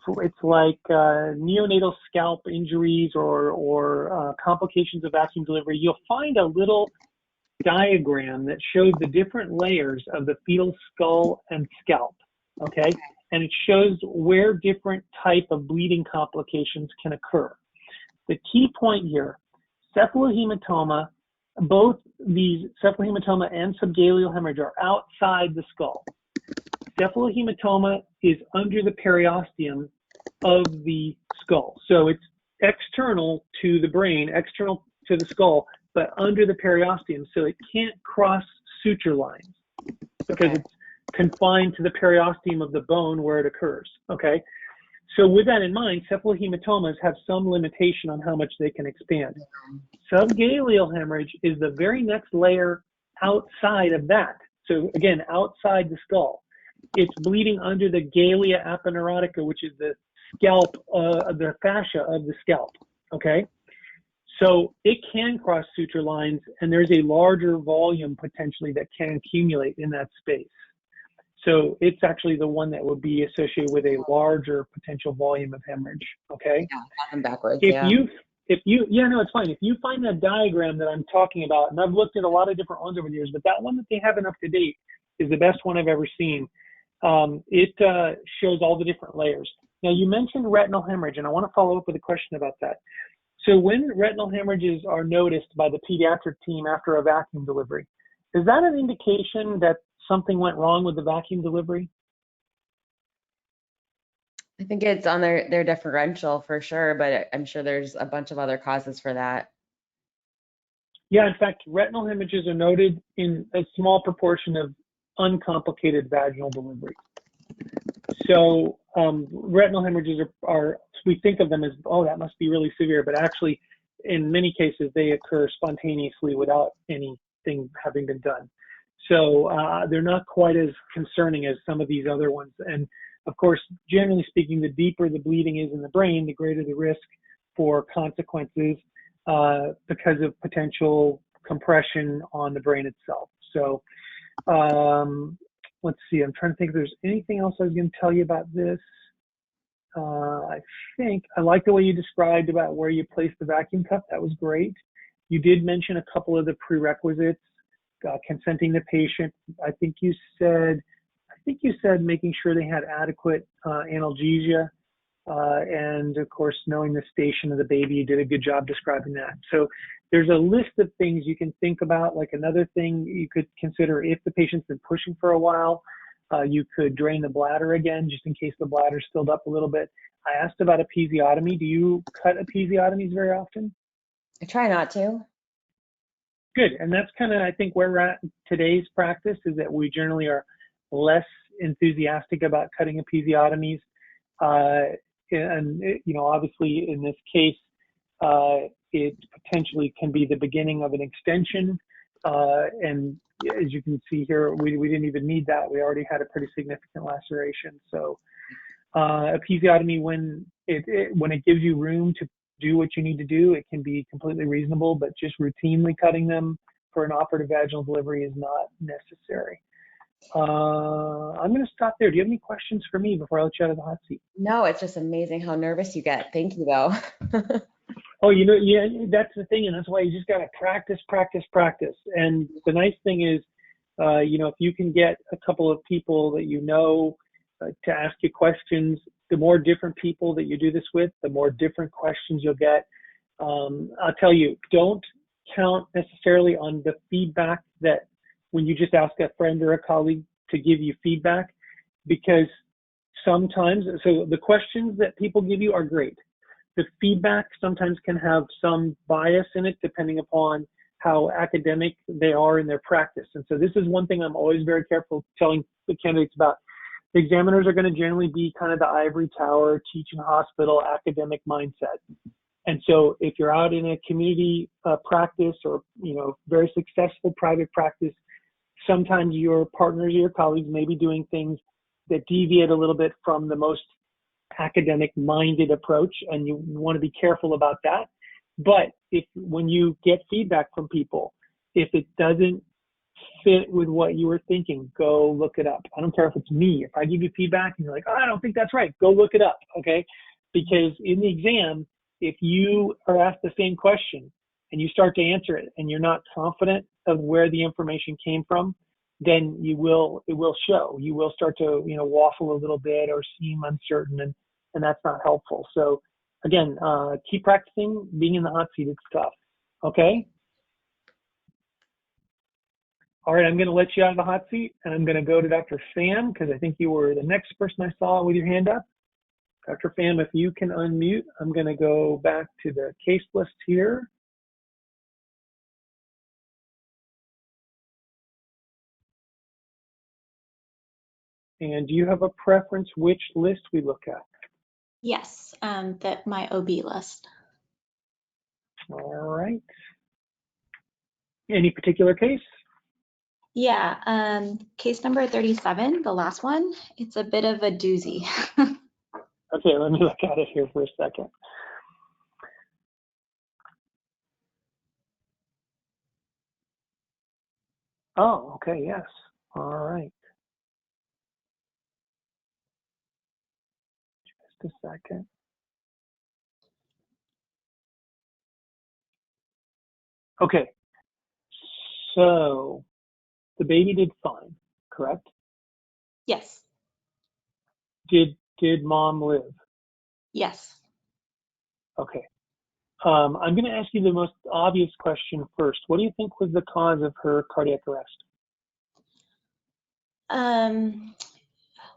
it's like neonatal scalp injuries or complications of vacuum delivery, you'll find a little diagram that shows the different layers of the fetal skull and scalp, okay? And it shows where different type of bleeding complications can occur. The key point here, cephalohematoma, both these cephalohematoma and subgaleal hemorrhage are outside the skull. Cephalohematoma is under the periosteum of the skull. So it's external to the brain, external to the skull, but under the periosteum. So it can't cross suture lines because it's confined to the periosteum of the bone where it occurs, okay? So with that in mind, cephalohematomas have some limitation on how much they can expand. Subgaleal hemorrhage is the very next layer outside of that. So again, outside the skull. It's bleeding under the galea aponeurotica, which is the scalp, the fascia of the scalp, okay? So it can cross suture lines, and there's a larger volume potentially that can accumulate in that space. So it's actually the one that would be associated with a larger potential volume of hemorrhage, okay? Yeah, I'm backwards, yeah, no, it's fine. If you find that diagram that I'm talking about, and I've looked at a lot of different ones over the years, but that one that they have in UpToDate is the best one I've ever seen. It shows all the different layers. Now, you mentioned retinal hemorrhage, and I want to follow up with a question about that. So when retinal hemorrhages are noticed by the pediatric team after a vacuum delivery, is that an indication that something went wrong with the vacuum delivery? I think it's on their differential for sure, but I'm sure there's a bunch of other causes for that. Yeah, in fact, retinal hemorrhages are noted in a small proportion of uncomplicated vaginal delivery. So retinal hemorrhages are, we think of them as, oh, that must be really severe, but actually, in many cases, they occur spontaneously without anything having been done. So they're not quite as concerning as some of these other ones. And of course, generally speaking, the deeper the bleeding is in the brain, the greater the risk for consequences because of potential compression on the brain itself. So let's see, I'm trying to think if there's anything else I was going to tell you about this. I think I like the way you described about where you place the vacuum cup. That was great. You did mention a couple of the prerequisites, consenting the patient. I think you said making sure they had adequate analgesia, and of course, knowing the station of the baby. You did a good job describing that. So there's a list of things you can think about. Like another thing you could consider, if the patient's been pushing for a while, you could drain the bladder again, just in case the bladder's filled up a little bit. I asked about episiotomy. Do you cut episiotomies very often? I try not to. Good, and that's kind of, I think, where we're at in today's practice, is that we generally are less enthusiastic about cutting episiotomies. And you know, obviously in this case, it potentially can be the beginning of an extension. And as you can see here, we didn't even need that. We already had a pretty significant laceration. So episiotomy, when it gives you room to do what you need to do, it can be completely reasonable, but just routinely cutting them for an operative vaginal delivery is not necessary. I'm going to stop there. Do you have any questions for me before I let you out of the hot seat? No, it's just amazing how nervous you get. Thank you, though. Oh, you know, yeah, that's the thing, and that's why you just got to practice, practice, practice. And the nice thing is, you know, if you can get a couple of people that you know to ask you questions, the more different people that you do this with, the more different questions you'll get. I'll tell you, don't count necessarily on the feedback that when you just ask a friend or a colleague to give you feedback, because sometimes, so the questions that people give you are great. The feedback sometimes can have some bias in it depending upon how academic they are in their practice. And so this is one thing I'm always very careful telling the candidates about. The examiners are going to generally be kind of the ivory tower, teaching hospital, academic mindset. And so if you're out in a community practice or, you know, very successful private practice, sometimes your partners or your colleagues may be doing things that deviate a little bit from the most academic minded approach, and you want to be careful about that. But when you get feedback from people, if it doesn't fit with what you were thinking, go look it up. I don't care if it's me. If I give you feedback and you're like, oh, I don't think that's right, go look it up, okay? Because in the exam, if you are asked the same question and you start to answer it and you're not confident of where the information came from, then it will show. You will start to, you know, waffle a little bit or seem uncertain, and that's not helpful. So again, keep practicing. Being in the hot seat, it's tough. Okay? All right, I'm going to let you out of the hot seat, and I'm going to go to Dr. Pham, because I think you were the next person I saw with your hand up. Dr. Pham, if you can unmute, I'm going to go back to the case list here. And do you have a preference which list we look at? Yes, my OB list. All right. Any particular case? Yeah, case number 37, the last one, it's a bit of a doozy. Okay, let me look at it here for a second. Oh, okay, yes. All right. Just a second. Okay. So the baby did fine, correct? Yes, Did mom live? yes. Okay. I'm going to ask you the most obvious question first. What do you think was the cause of her cardiac arrest?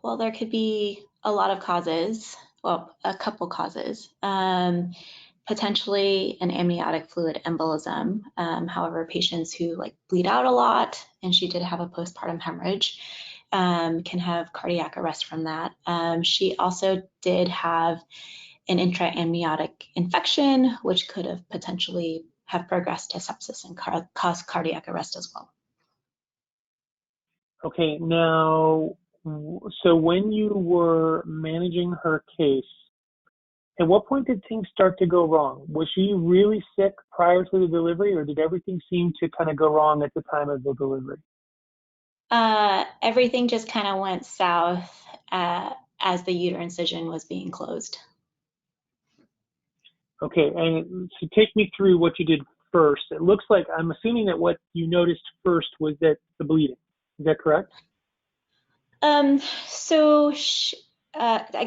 Well, there could be a lot of causes. well, a couple causes. Potentially an amniotic fluid embolism. However, patients who like bleed out a lot, and she did have a postpartum hemorrhage, can have cardiac arrest from that. She also did have an intraamniotic infection, which could have potentially have progressed to sepsis and caused cardiac arrest as well. Okay, now, so when you were managing her case, at what point did things start to go wrong? Was she really sick prior to the delivery, or did everything seem to kind of go wrong at the time of the delivery? Everything just kind of went south as the uterine incision was being closed. Okay, and so take me through what you did first. It looks like, I'm assuming that what you noticed first was that the bleeding. Is that correct? I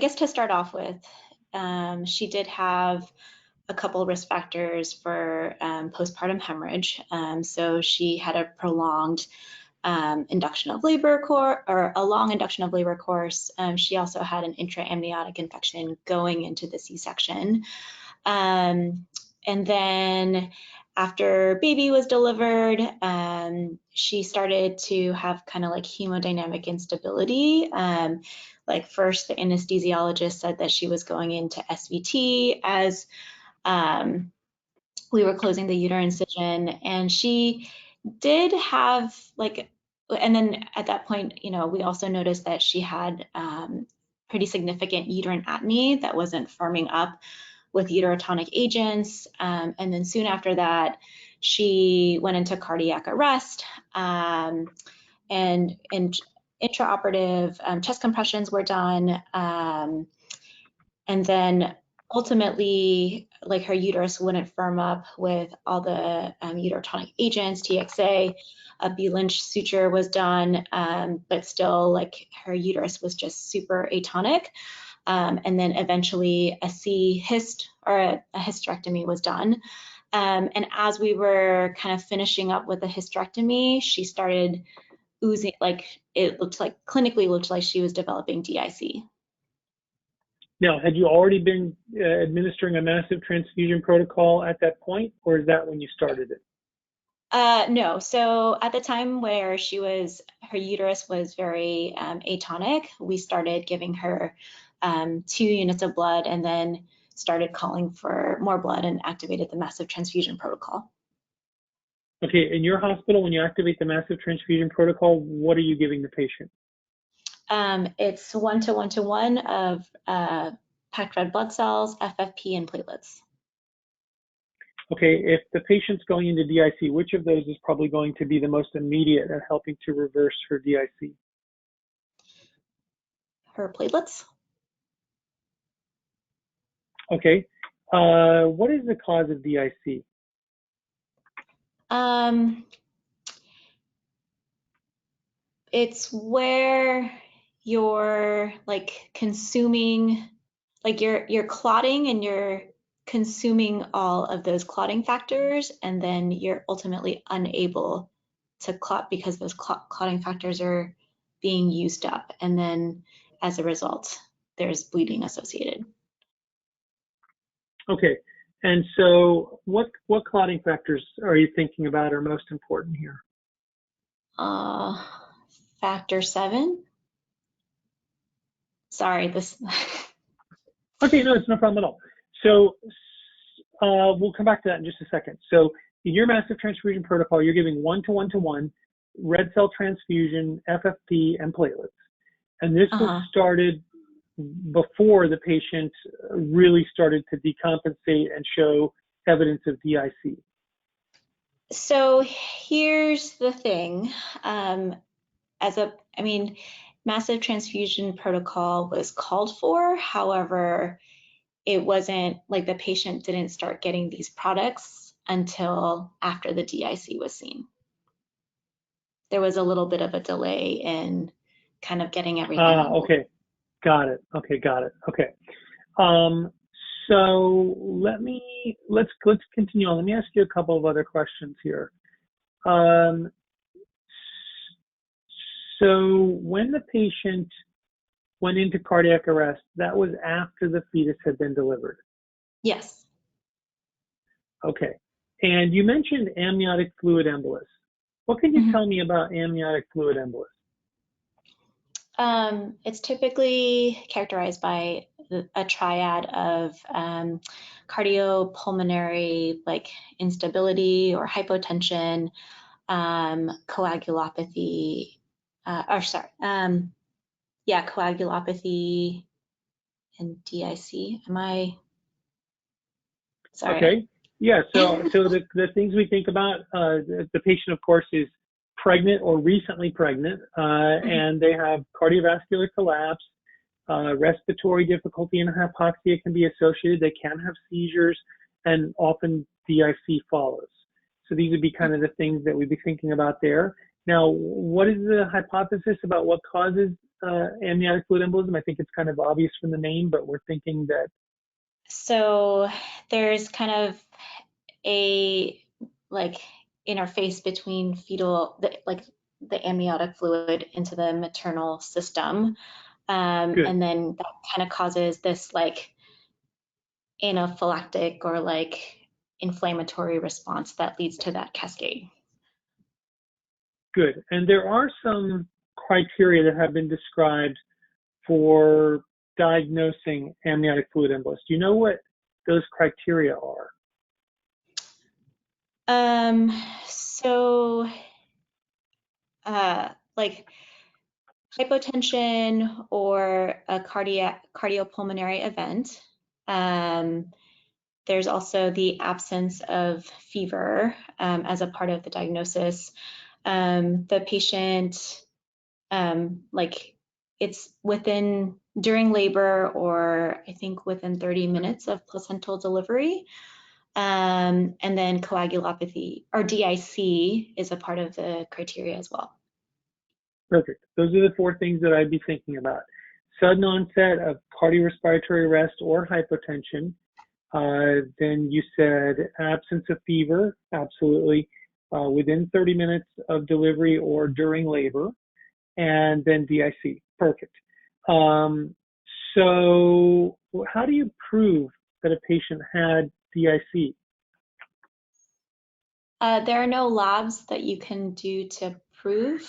guess to start off with, she did have a couple risk factors for postpartum hemorrhage. So she had a prolonged induction of labor course, or a long induction of labor course. She also had an intraamniotic infection going into the C-section. And then after baby was delivered, she started to have kind of like hemodynamic instability. Like first, the anesthesiologist said that she was going into SVT as we were closing the uterine incision, and she did have like, and then at that point, you know, we also noticed that she had pretty significant uterine atony that wasn't firming up with uterotonic agents. And then soon after that, she went into cardiac arrest, and intraoperative chest compressions were done. And then ultimately, like her uterus wouldn't firm up with all the uterotonic agents, TXA. A B Lynch suture was done, but still like her uterus was just super atonic. And then eventually a C-hyst or a hysterectomy was done. And as we were kind of finishing up with the hysterectomy, she started oozing, like it looked like, clinically looked like she was developing DIC. Now, had you already been administering a massive transfusion protocol at that point, or is that when you started it? No, so at the time where her uterus was very atonic, we started giving her 2 units of blood, and then started calling for more blood and activated the massive transfusion protocol. Okay, in your hospital, when you activate the massive transfusion protocol, what are you giving the patient? It's 1-to-1-to-1 of packed red blood cells, FFP, and platelets. Okay, if the patient's going into DIC, which of those is probably going to be the most immediate at helping to reverse her DIC? Her platelets? Okay, what is the cause of DIC? It's where you're like consuming, like you're clotting and you're consuming all of those clotting factors, and then you're ultimately unable to clot because those clotting factors are being used up, and then as a result there's bleeding associated. Okay, and so what clotting factors are you thinking about are most important here? Factor 7. Sorry, this. Okay, no, it's no problem at all. So we'll come back to that in just a second. So in your massive transfusion protocol, you're giving 1-to-1-to-1 red cell transfusion, FFP, and platelets. And this was started before the patient really started to decompensate and show evidence of DIC. So here's the thing. Massive transfusion protocol was called for. However, it wasn't like the patient didn't start getting these products until after the DIC was seen. There was a little bit of a delay in kind of getting everything. Okay, got it. Okay, got it. Okay. So let's continue on. Let me ask you a couple of other questions here. So when the patient went into cardiac arrest, that was after the fetus had been delivered. Yes. Okay. And you mentioned amniotic fluid embolus. What can you tell me about amniotic fluid embolus? It's typically characterized by a triad of cardiopulmonary like instability or hypotension, coagulopathy, coagulopathy and DIC. Am I sorry? Okay. Yeah. So the things we think about, the patient, of course, is pregnant or recently pregnant, and they have cardiovascular collapse, respiratory difficulty and hypoxia can be associated. They can have seizures, and often DIC follows. So these would be kind of the things that we'd be thinking about there. Now, what is the hypothesis about what causes amniotic fluid embolism? I think it's kind of obvious from the name, but we're thinking that. So there's kind of a like interface between the amniotic fluid into the maternal system. And then that kind of causes this like anaphylactic or like inflammatory response that leads to that cascade. Good. And there are some criteria that have been described for diagnosing amniotic fluid embolus. Do you know what those criteria are? Like hypotension or a cardiopulmonary event. There's also the absence of fever as a part of the diagnosis. The patient, it's during labor or I think within 30 minutes of placental delivery. And then coagulopathy or DIC is a part of the criteria as well. Perfect. Those are the 4 things that I'd be thinking about. Sudden onset of cardiorespiratory arrest or hypotension. Then you said absence of fever, absolutely, within 30 minutes of delivery or during labor, and then DIC. Perfect. So how do you prove that a patient had DIC? There are no labs that you can do to prove.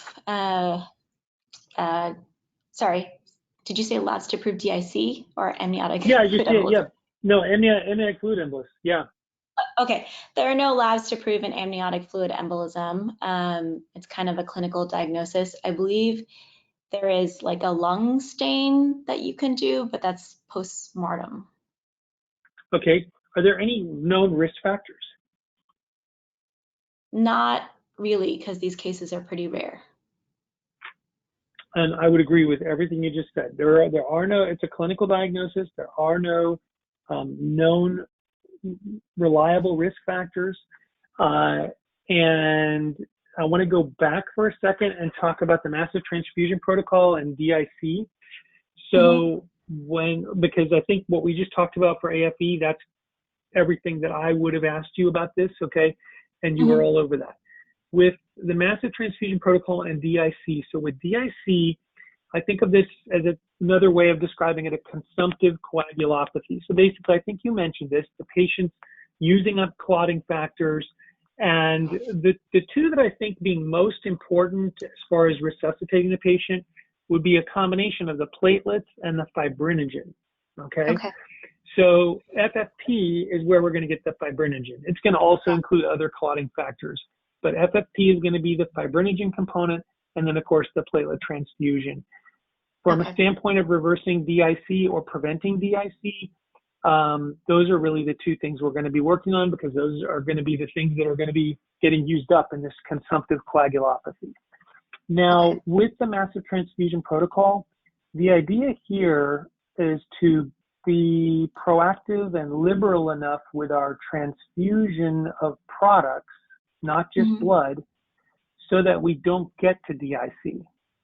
Sorry, did you say labs to prove DIC or amniotic? Yeah, yeah. No, amniotic fluid embolus. Yeah. Okay, there are no labs to prove an amniotic fluid embolism. It's kind of a clinical diagnosis. I believe there is like a lung stain that you can do, but that's post-mortem. Okay. Are there any known risk factors? Not really, because these cases are pretty rare. And I would agree with everything you just said. There are no, it's a clinical diagnosis. There are no known reliable risk factors. And I want to go back for a second and talk about the massive transfusion protocol and DIC. So because I think what we just talked about for AFE, that's everything that I would have asked you about this, okay? And you were all over that. With the massive transfusion protocol and DIC, so with DIC, I think of this as another way of describing it, a consumptive coagulopathy. So basically, I think you mentioned this, the patient's using up clotting factors, and the 2 that I think being most important as far as resuscitating the patient would be a combination of the platelets and the fibrinogen, okay? So FFP is where we're going to get the fibrinogen. It's going to also include other clotting factors, but FFP is going to be the fibrinogen component, and then of course the platelet transfusion. From a standpoint of reversing DIC or preventing DIC, those are really the 2 things we're going to be working on, because those are going to be the things that are going to be getting used up in this consumptive coagulopathy. Now, with the massive transfusion protocol, the idea here is to be proactive and liberal enough with our transfusion of products, not just blood, so that we don't get to DIC,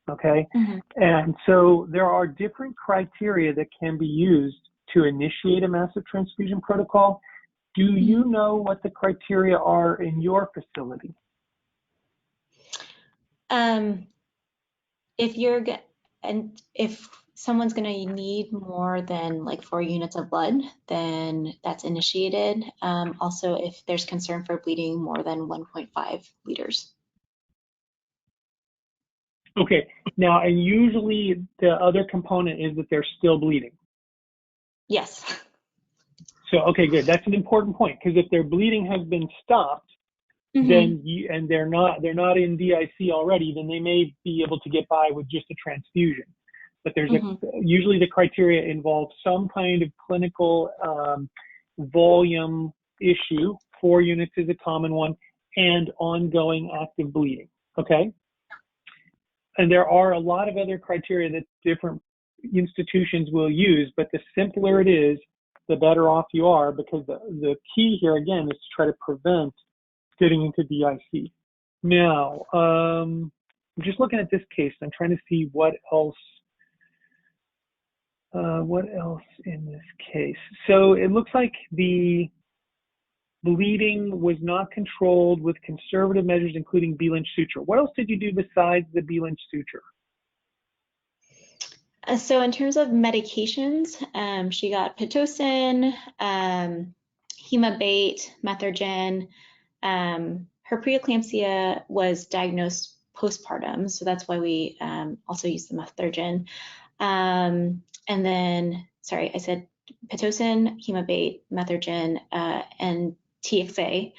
okay? And so there are different criteria that can be used to initiate a massive transfusion protocol. Do you know what the criteria are in your facility? If someone's going to need more than like 4 units of blood, then that's initiated. Also, if there's concern for bleeding more than 1.5 liters. Okay, now, and usually the other component is that they're still bleeding. Yes. So, okay, good. That's an important point, because if their bleeding has been stopped, Mhm. then and they're not in DIC already, then they may be able to get by with just a transfusion. But there's usually the criteria involves some kind of clinical volume issue. 4 units is a common one, and ongoing active bleeding. Okay, and there are a lot of other criteria that different institutions will use, but the simpler it is, the better off you are, because the key here again is to try to prevent getting into DIC. Now, I'm just looking at this case. I'm trying to see what else in this case. So it looks like the bleeding was not controlled with conservative measures, including B-Lynch suture. What else did you do besides the B-Lynch suture? So in terms of medications, she got Pitocin, Hemabate, Methergin. Her preeclampsia was diagnosed postpartum, so that's why we also use the Methergin. And then, sorry, I said Pitocin, Hemabate, Methergin, and TXA.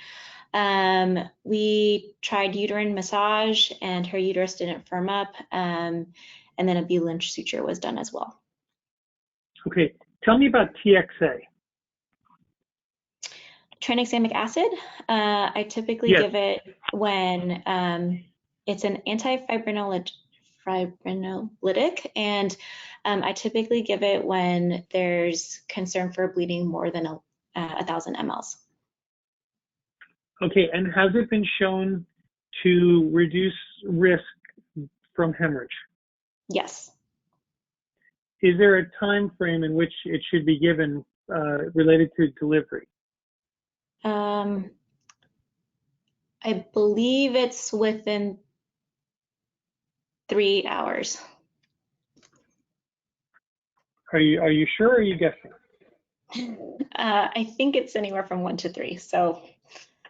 We tried uterine massage, and her uterus didn't firm up. And then a B-Lynch suture was done as well. Okay, tell me about TXA. Tranexamic acid, I typically give it when it's an antifibrinolytic, and I typically give it when there's concern for bleeding more than 1,000 mLs. Okay, and has it been shown to reduce risk from hemorrhage? Yes. Is there a time frame in which it should be given related to delivery? I believe it's within 3 hours. Are you sure, or are you guessing? I think it's anywhere from 1 to 3. So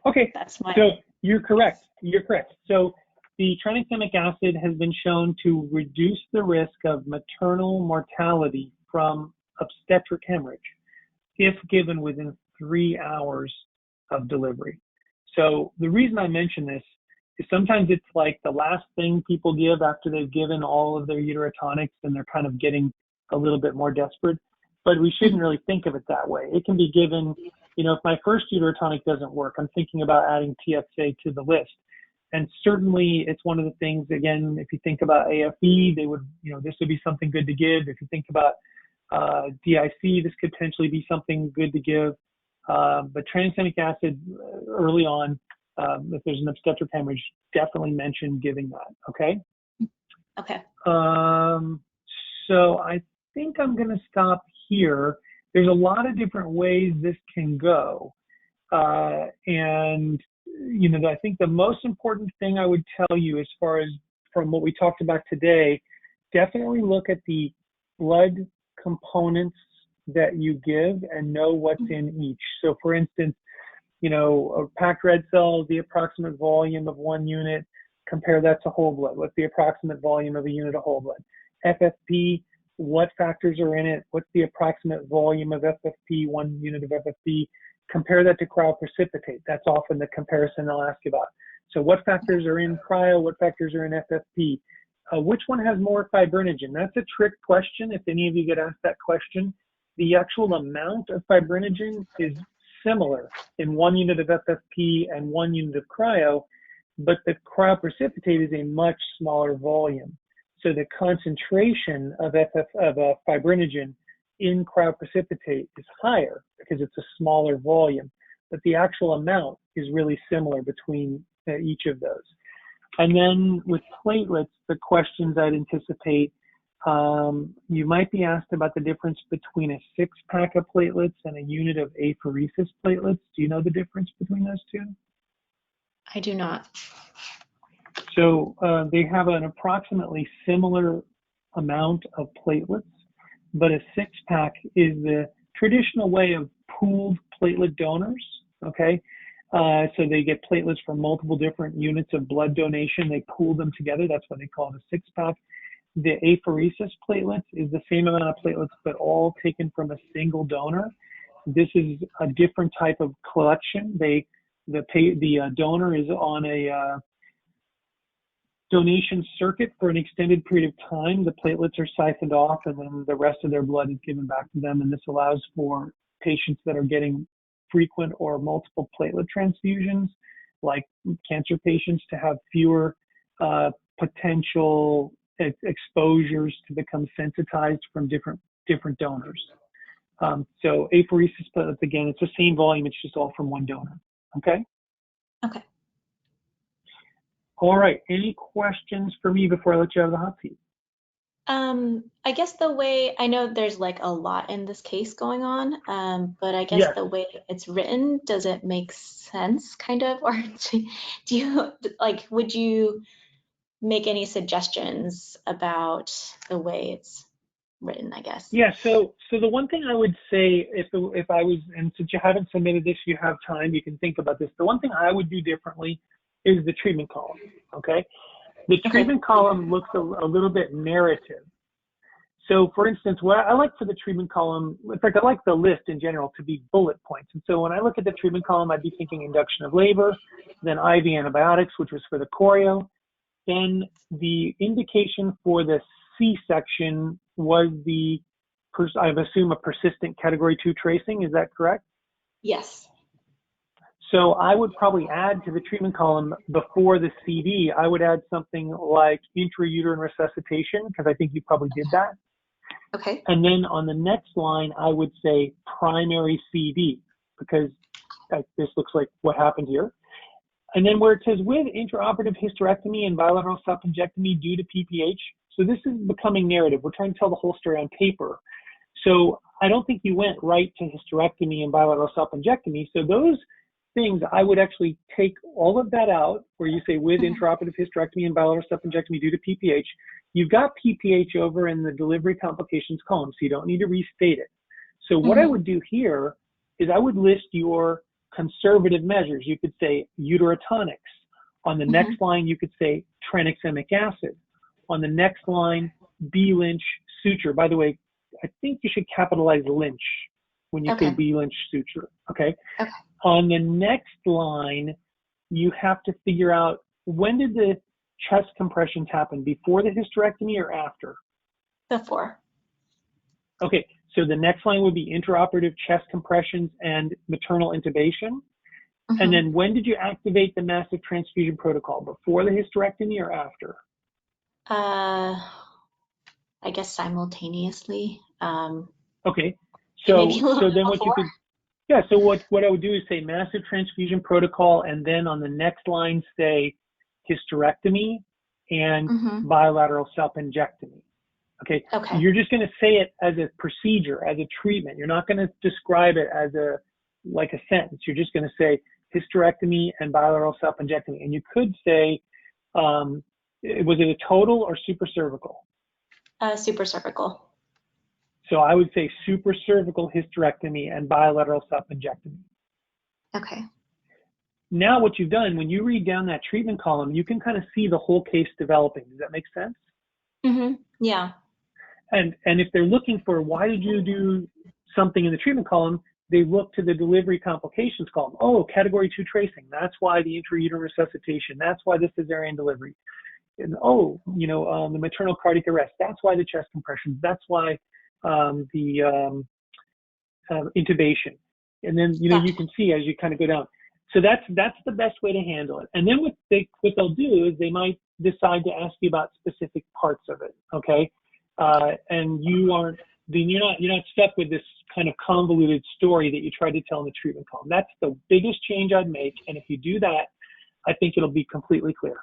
okay, that's my. So you're correct. You're correct. So the tranexamic acid has been shown to reduce the risk of maternal mortality from obstetric hemorrhage if given within 3 hours of delivery. So the reason I mention this is sometimes it's like the last thing people give after they've given all of their uterotonics and they're kind of getting a little bit more desperate. But we shouldn't really think of it that way. It can be given, if my first uterotonic doesn't work, I'm thinking about adding TXA to the list. And certainly it's one of the things, again, if you think about AFE, they would, this would be something good to give. If you think about DIC, this could potentially be something good to give. But tranexamic acid early on, if there's an obstetric hemorrhage, definitely mention giving that, okay? Okay. So I think I'm going to stop here. There's a lot of different ways this can go. And, I think the most important thing I would tell you as far as from what we talked about today, definitely look at the blood components that you give and know what's in each. So for instance, a packed red cell, the approximate volume of 1 unit, compare that to whole blood. What's the approximate volume of a unit of whole blood? FFP, what factors are in it? What's the approximate volume of FFP, 1 unit of FFP? Compare that to cryoprecipitate. That's often the comparison they'll ask you about. So what factors are in cryo? What factors are in FFP? Which one has more fibrinogen? That's a trick question if any of you get asked that question. The actual amount of fibrinogen is similar in 1 unit of FFP and 1 unit of cryo, but the cryoprecipitate is a much smaller volume. So the concentration of fibrinogen in cryoprecipitate is higher because it's a smaller volume, but the actual amount is really similar between each of those. And then with platelets, the questions I'd anticipate, you might be asked about the difference between a 6-pack of platelets and a unit of apheresis platelets. Do you know the difference between those two? I do not. So they have an approximately similar amount of platelets, but a 6-pack is the traditional way of pooled platelet donors, okay? So they get platelets from multiple different units of blood donation. They pool them together. That's why they call it a 6-pack. The apheresis platelets is the same amount of platelets, but all taken from a single donor. This is a different type of collection. The donor is on a donation circuit for an extended period of time. The platelets are siphoned off, and then the rest of their blood is given back to them. And this allows for patients that are getting frequent or multiple platelet transfusions, like cancer patients, to have fewer potential exposures to become sensitized from different donors. So apheresis platelets, again, it's the same volume, it's just all from one donor. Okay? Okay. All right. Any questions for me before I let you out of the hot seat? I guess the way, I know there's like a lot in this case going on, but I guess Yes. the way it's written, does it make sense kind of? Or do you, like, would you make any suggestions about the way it's written, I guess? Yeah. So the one thing I would say, if I was, and since you haven't submitted this, you have time, you can think about this. The one thing I would do differently is the treatment column. Okay. The treatment column looks a little bit narrative. So for instance, what I like for the treatment column, in fact, I like the list in general to be bullet points. And so when I look at the treatment column, I'd be thinking induction of labor, then IV antibiotics, which was for the choreo. Then the indication for the C-section was I assume a persistent category 2 tracing. Is that correct? Yes. So I would probably add to the treatment column before the CD, I would add something like intrauterine resuscitation, because I think you probably did that. Okay. And then on the next line, I would say primary CD, because this looks like what happened here. And then where it says with intraoperative hysterectomy and bilateral salpingectomy due to PPH, so this is becoming narrative. We're trying to tell the whole story on paper. So I don't think you went right to hysterectomy and bilateral salpingectomy. So those things, I would actually take all of that out where you say with intraoperative hysterectomy and bilateral salpingectomy due to PPH. You've got PPH over in the delivery complications column, so you don't need to restate it. So what I would do here is I would list your conservative measures. You could say uterotonics. On the next line, you could say tranexamic acid. On the next line, B. Lynch suture. By the way, I think you should capitalize Lynch when you say B. Lynch suture. Okay. On the next line, you have to figure out, when did the chest compressions happen? Before the hysterectomy or after? Before. Okay, so the next line would be intraoperative chest compressions and maternal intubation. And then when did you activate the massive transfusion protocol? Before the hysterectomy or after? I guess simultaneously. Okay, so then what before. you could, yeah, so what I would do is say massive transfusion protocol, and then on the next line say hysterectomy and bilateral salpingectomy. Okay. You're just going to say it as a procedure, as a treatment. You're not going to describe it as a sentence. You're just going to say hysterectomy and bilateral salpingectomy. And you could say, was it a total or supracervical? Supracervical. So I would say supracervical hysterectomy and bilateral salpingectomy. Okay. Now what you've done, when you read down that treatment column, you can kind of see the whole case developing. Does that make sense? Yeah. And if they're looking for why did you do something in the treatment column, they look to the delivery complications column. Oh, category 2 tracing. That's why the intrauterine resuscitation. That's why the cesarean delivery. And the maternal cardiac arrest. That's why the chest compressions. That's why the intubation. And then you can see as you kind of go down. So that's the best way to handle it. And then what they'll do is they might decide to ask you about specific parts of it. Okay. And you're not stuck with this kind of convoluted story that you tried to tell in the treatment column. That's the biggest change I'd make. And if you do that, I think it'll be completely clear.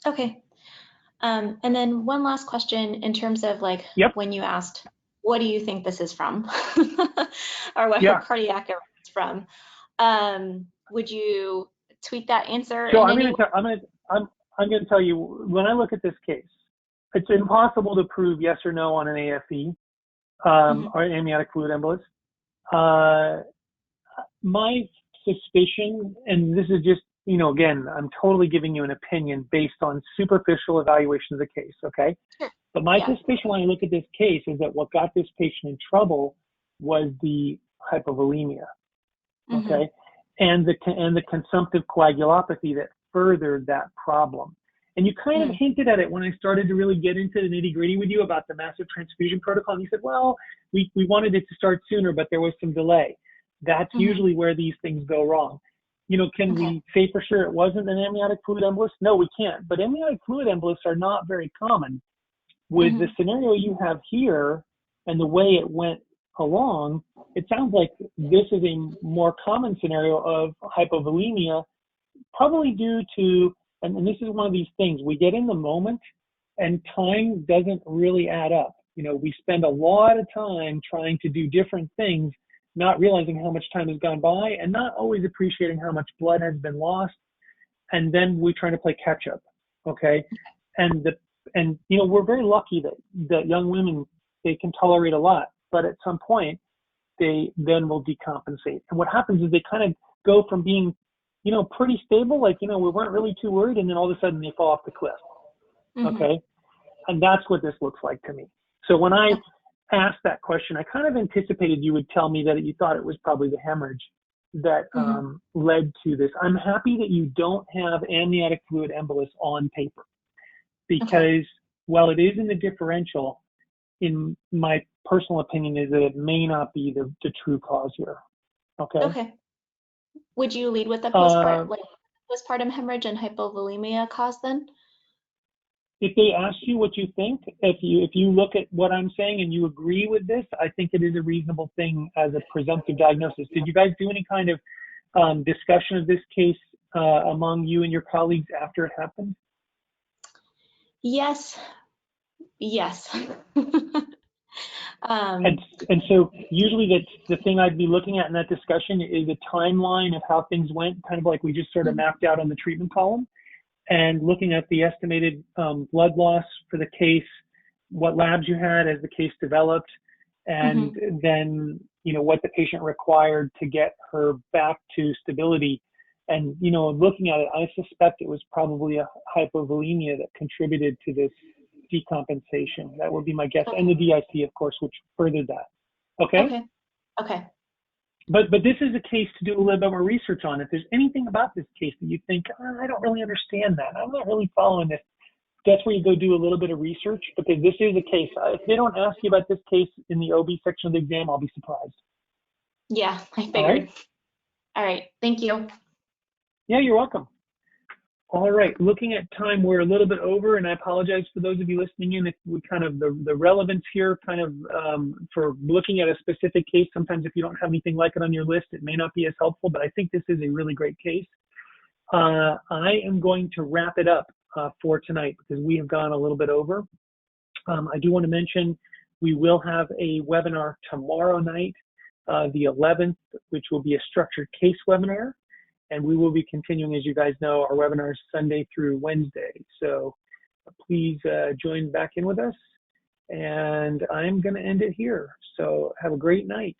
Okay. And then one last question in terms of when you asked, what do you think this is from? Or what her cardiac arrest is from? Would you tweak that answer? So I'm going to tell you, when I look at this case, it's impossible to prove yes or no on an AFE, or an amniotic fluid embolus. My suspicion, and this is just, again, I'm totally giving you an opinion based on superficial evaluation of the case, okay? Sure. But my Yeah. suspicion when I look at this case is that what got this patient in trouble was the hypovolemia, okay? And the consumptive coagulopathy that furthered that problem. And you kind of hinted at it when I started to really get into the nitty-gritty with you about the massive transfusion protocol. And you said, well, we wanted it to start sooner, but there was some delay. That's usually where these things go wrong. Can we say for sure it wasn't an amniotic fluid embolus? No, we can't. But amniotic fluid embolus are not very common. With the scenario you have here and the way it went along, it sounds like this is a more common scenario of hypovolemia, probably due to, and this is one of these things, we get in the moment and time doesn't really add up. We spend a lot of time trying to do different things, not realizing how much time has gone by and not always appreciating how much blood has been lost. And then we try to play catch up, okay? And we're very lucky that young women, they can tolerate a lot, but at some point they then will decompensate. And what happens is they kind of go from being, pretty stable, like, we weren't really too worried, and then all of a sudden they fall off the cliff, okay? And that's what this looks like to me. So when I asked that question, I kind of anticipated you would tell me that you thought it was probably the hemorrhage that led to this. I'm happy that you don't have amniotic fluid embolus on paper, because while it is in the differential, in my personal opinion, is that it may not be the true cause here. Okay. Would you lead with the postpartum hemorrhage and hypovolemia cause then? If they ask you what you think, if you look at what I'm saying and you agree with this, I think it is a reasonable thing as a presumptive diagnosis. Did you guys do any kind of discussion of this case among you and your colleagues after it happened? Yes. And so usually that's the thing I'd be looking at in that discussion is a timeline of how things went, kind of like we just sort of mapped out on the treatment column, and looking at the estimated blood loss for the case, what labs you had as the case developed, and then, what the patient required to get her back to stability. And, looking at it, I suspect it was probably a hypovolemia that contributed to this decompensation. That would be my guess. And the DIC, of course, which furthered that. Okay. But this is a case to do a little bit more research on. If there's anything about this case that you think, I don't really understand that, I'm not really following this, that's where you go do a little bit of research, because this is a case. If they don't ask you about this case in the OB section of the exam, I'll be surprised. Yeah, I figured. All right. Thank you. Yeah, you're welcome. All right, looking at time, we're a little bit over, and I apologize for those of you listening in if we kind of, the relevance here kind of for looking at a specific case, sometimes if you don't have anything like it on your list, it may not be as helpful, but I think this is a really great case. I am going to wrap it up for tonight because we have gone a little bit over. I do want to mention we will have a webinar tomorrow night, the 11th, which will be a structured case webinar. And we will be continuing, as you guys know, our webinars Sunday through Wednesday. So please join back in with us. And I'm going to end it here. So have a great night.